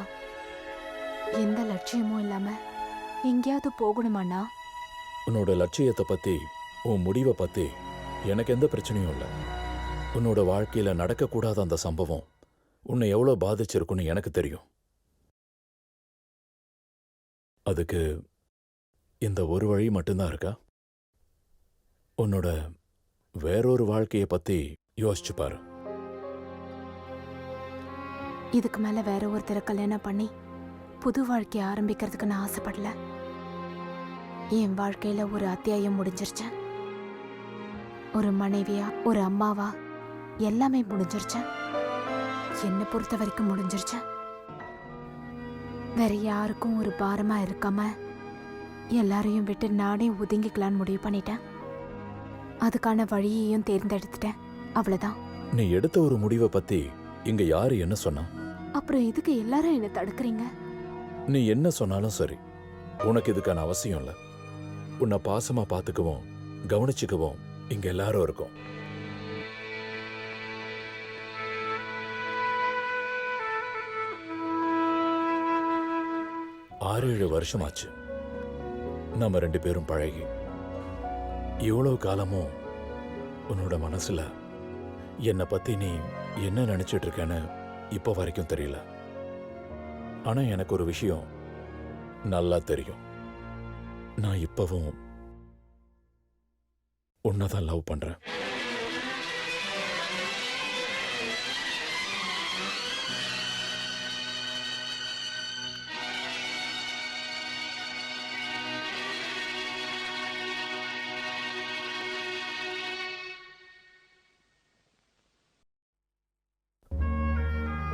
எந்த லட்சியமும் இல்லாம எங்கேயாவது போகணுமாண்ணா? உன்னோட லட்சியத்தை பத்தி, உன் முடிவை பத்தி எனக்கு எந்த பிரச்சனையும் இல்லை. உன்னோட வாழ்க்கையில நடக்கக்கூடாத அந்த சம்பவம் உன்னை எவ்வளவு பாதிச்சிருக்குன்னு எனக்கு தெரியும். அதுக்கு இந்த ஒரு வழி மட்டும்தான் இருக்கா? உன்னோட வேறொரு வாழ்க்கையை பத்தி யோசிச்சு பாரு. இதுக்கு மேல வேற ஒருத்தரை கல்யாணம் பண்ணி புது வாழ்க்கைய ஆரம்பிக்கிறதுக்கு நான் ஆசைப்படல. என் வாழ்க்கையில ஒரு அத்தியாயம் முடிஞ்சிருச்சு. ஒரு மனைவியா, ஒரு அம்மாவா எல்லாமே முடிஞ்சிருச்சு. என்னை பொறுத்த வரைக்கும் முடிஞ்சிருச்சு. வேற யாருக்கும் ஒரு பாரமா இருக்காம எல்லாரையும் விட்டு நானே ஒதுங்கிக்கலான்னு முடிவு பண்ணிட்டேன். அதுக்கான வழியையும் தேர்ந்தெடுத்துட்டேன். அவ்வளவுதான். நீ எடுத்த ஒரு முடிவை பத்தி இங்க யாரு என்ன சொன்னா? அப்புறம் எதுக்கு எல்லாரும் என்ன தடுக்கிறீங்க? நீ என்ன சொன்னாலும் சரி, உனக்கு இதுக்கான அவசியம் இல்லை. உன்னை பாசமா பாத்துக்குவோம், கவனிச்சுக்குவோம் இங்க எல்லாரும் இருக்கோம். ஆறு 7 வருஷமாச்சு நம்ம 2 பேரும் பழகி. இவ்வளவு காலமும் உன்னோட மனசுல என்னை பத்தி நீ என்ன நினைச்சிட்டு இருக்கேன்னு இப்ப வரைக்கும் தெரியல. ஆனா எனக்கு ஒரு விஷயம் நல்லா தெரியும். நான் இப்பவும் உன்னதான் லவ் பண்றேன்.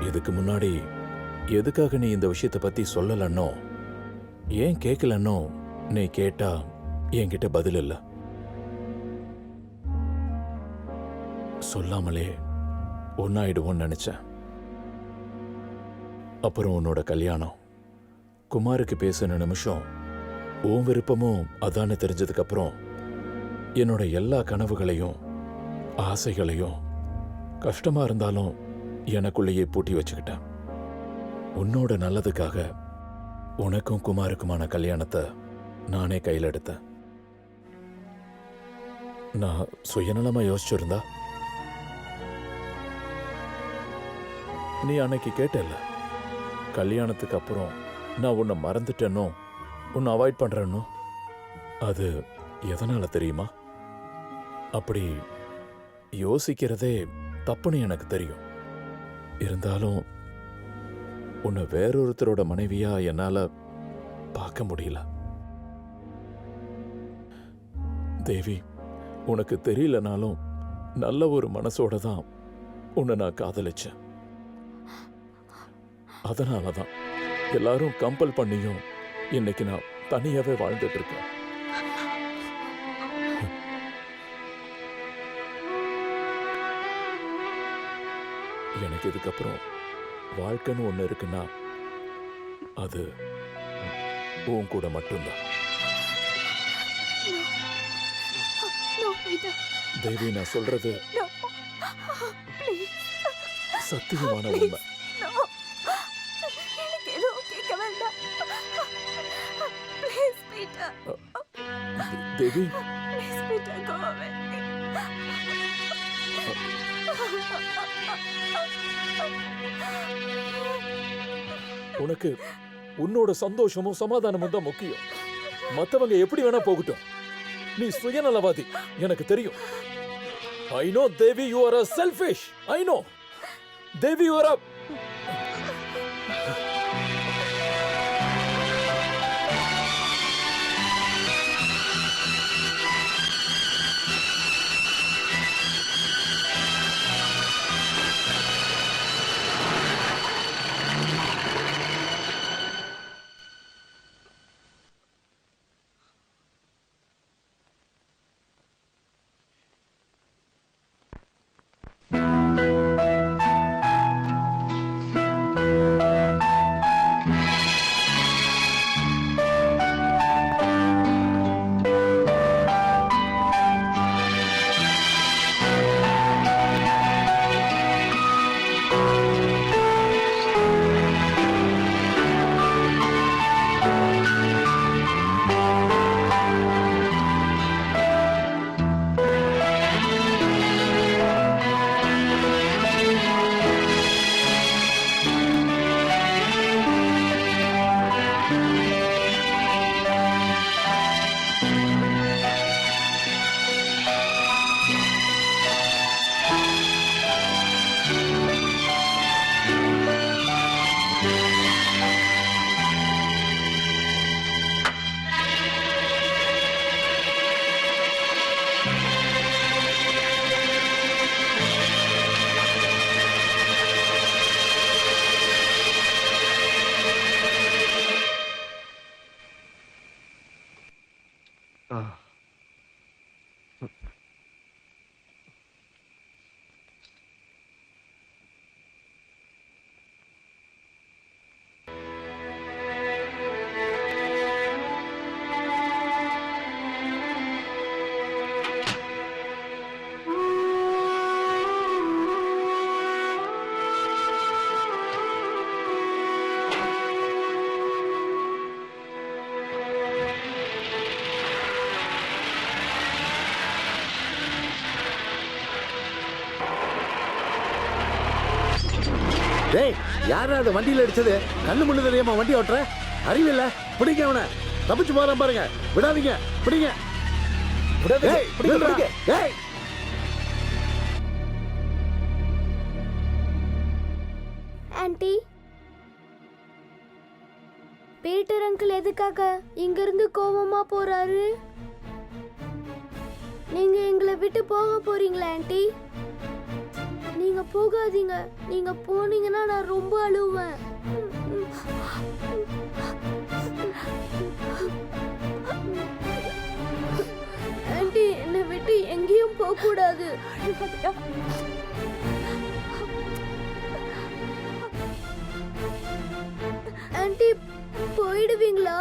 இதுக்கு முன்னாடி எதுக்காக நீ இந்த விஷயத்தை பத்தி சொல்லலன்னோ, ஏன் கேட்கலன்னோ நீ கேட்டா என்கிட்ட பதில் இல்ல. சொல்லாமலே ஒன்னாயிடுவோன்னு நினைச்சேன். அப்புறம் உன்னோட கல்யாணம், குமாருக்கு பேசின நிமிஷம் உன் விருப்பமும் அதான்னு தெரிஞ்சதுக்கு அப்புறம் என்னோட எல்லா கனவுகளையும் ஆசைகளையும் கஷ்டமா இருந்தாலும் எனக்குள்ளேயே பூட்டி வச்சுக்கிட்டேன். உன்னோட நல்லதுக்காக உனக்கும் குமாருக்குமான கல்யாணத்தை நானே கையில் எடுத்தேன். நான் சுயநலமா யோசிச்சிருந்தா நீ அன்னைக்கு கேட்டல, கல்யாணத்துக்கு அப்புறம் நான் உன்னை மறந்துட்டேனோ, உன்னை அவாய்ட் பண்றேனோ. அது எதனால தெரியுமா? அப்படி யோசிக்கிறதே தப்புன்னு எனக்கு தெரியும். இருந்தாலும் உன்னை வேறொருத்தரோட மனைவியா என்னால பார்க்க முடியல. தேவி, உனக்கு தெரியலனாலும் நல்ல ஒரு மனசோட தான் உன்னை நான் காதலிச்சேன். அதனாலதான் எல்லாரும் கம்பல் பண்ணியும் இன்னைக்கு நான் தனியாவே வாழ்ந்துட்டு இருக்கேன். எனக்கு இதுக்கப்புறம் வாழ்க்கைன்னு ஒண்ணு இருக்குன்னா அது உன் கூட மட்டும்தான். தேவி, நான் சொல்றது சத்தியமான உண்மை. தேவி, உனக்கு உன்னோட சந்தோஷமும் சமாதானமும் தான் முக்கியம். மத்தவங்க எப்படி வேணா போகட்டும், நீ சுயநலவாதி, எனக்கு தெரியும். I know, Devi, you are a selfish. I know. Devi, you are a... டேய் யாரா அது வண்டியில அடிச்சது? கண்ணு முன்னு தெரியாம வண்டி ஓட்டுற? அறிவில்ல? பிடிங்க அவனை. தப்பிச்சு போறான் பாருங்க. விடாதீங்க. பிடிங்க. டேய், நில்றா. டேய். ஆன்ட்டி, பீட்டர் அங்கிள் எதுக்காக இங்கிருந்து கோவமா போறாரு? நீங்க எங்களை விட்டு போக போறீங்களா ஆன்ட்டி? நீங்க போகாதீங்க. நீங்க போனீங்கன்னா நான் ரொம்ப அழுவேன். ஆன்ட்டி, என்னை விட்டு எங்கேயும் போக கூடாது. ஆன்ட்டி, போயிடுவீங்களா?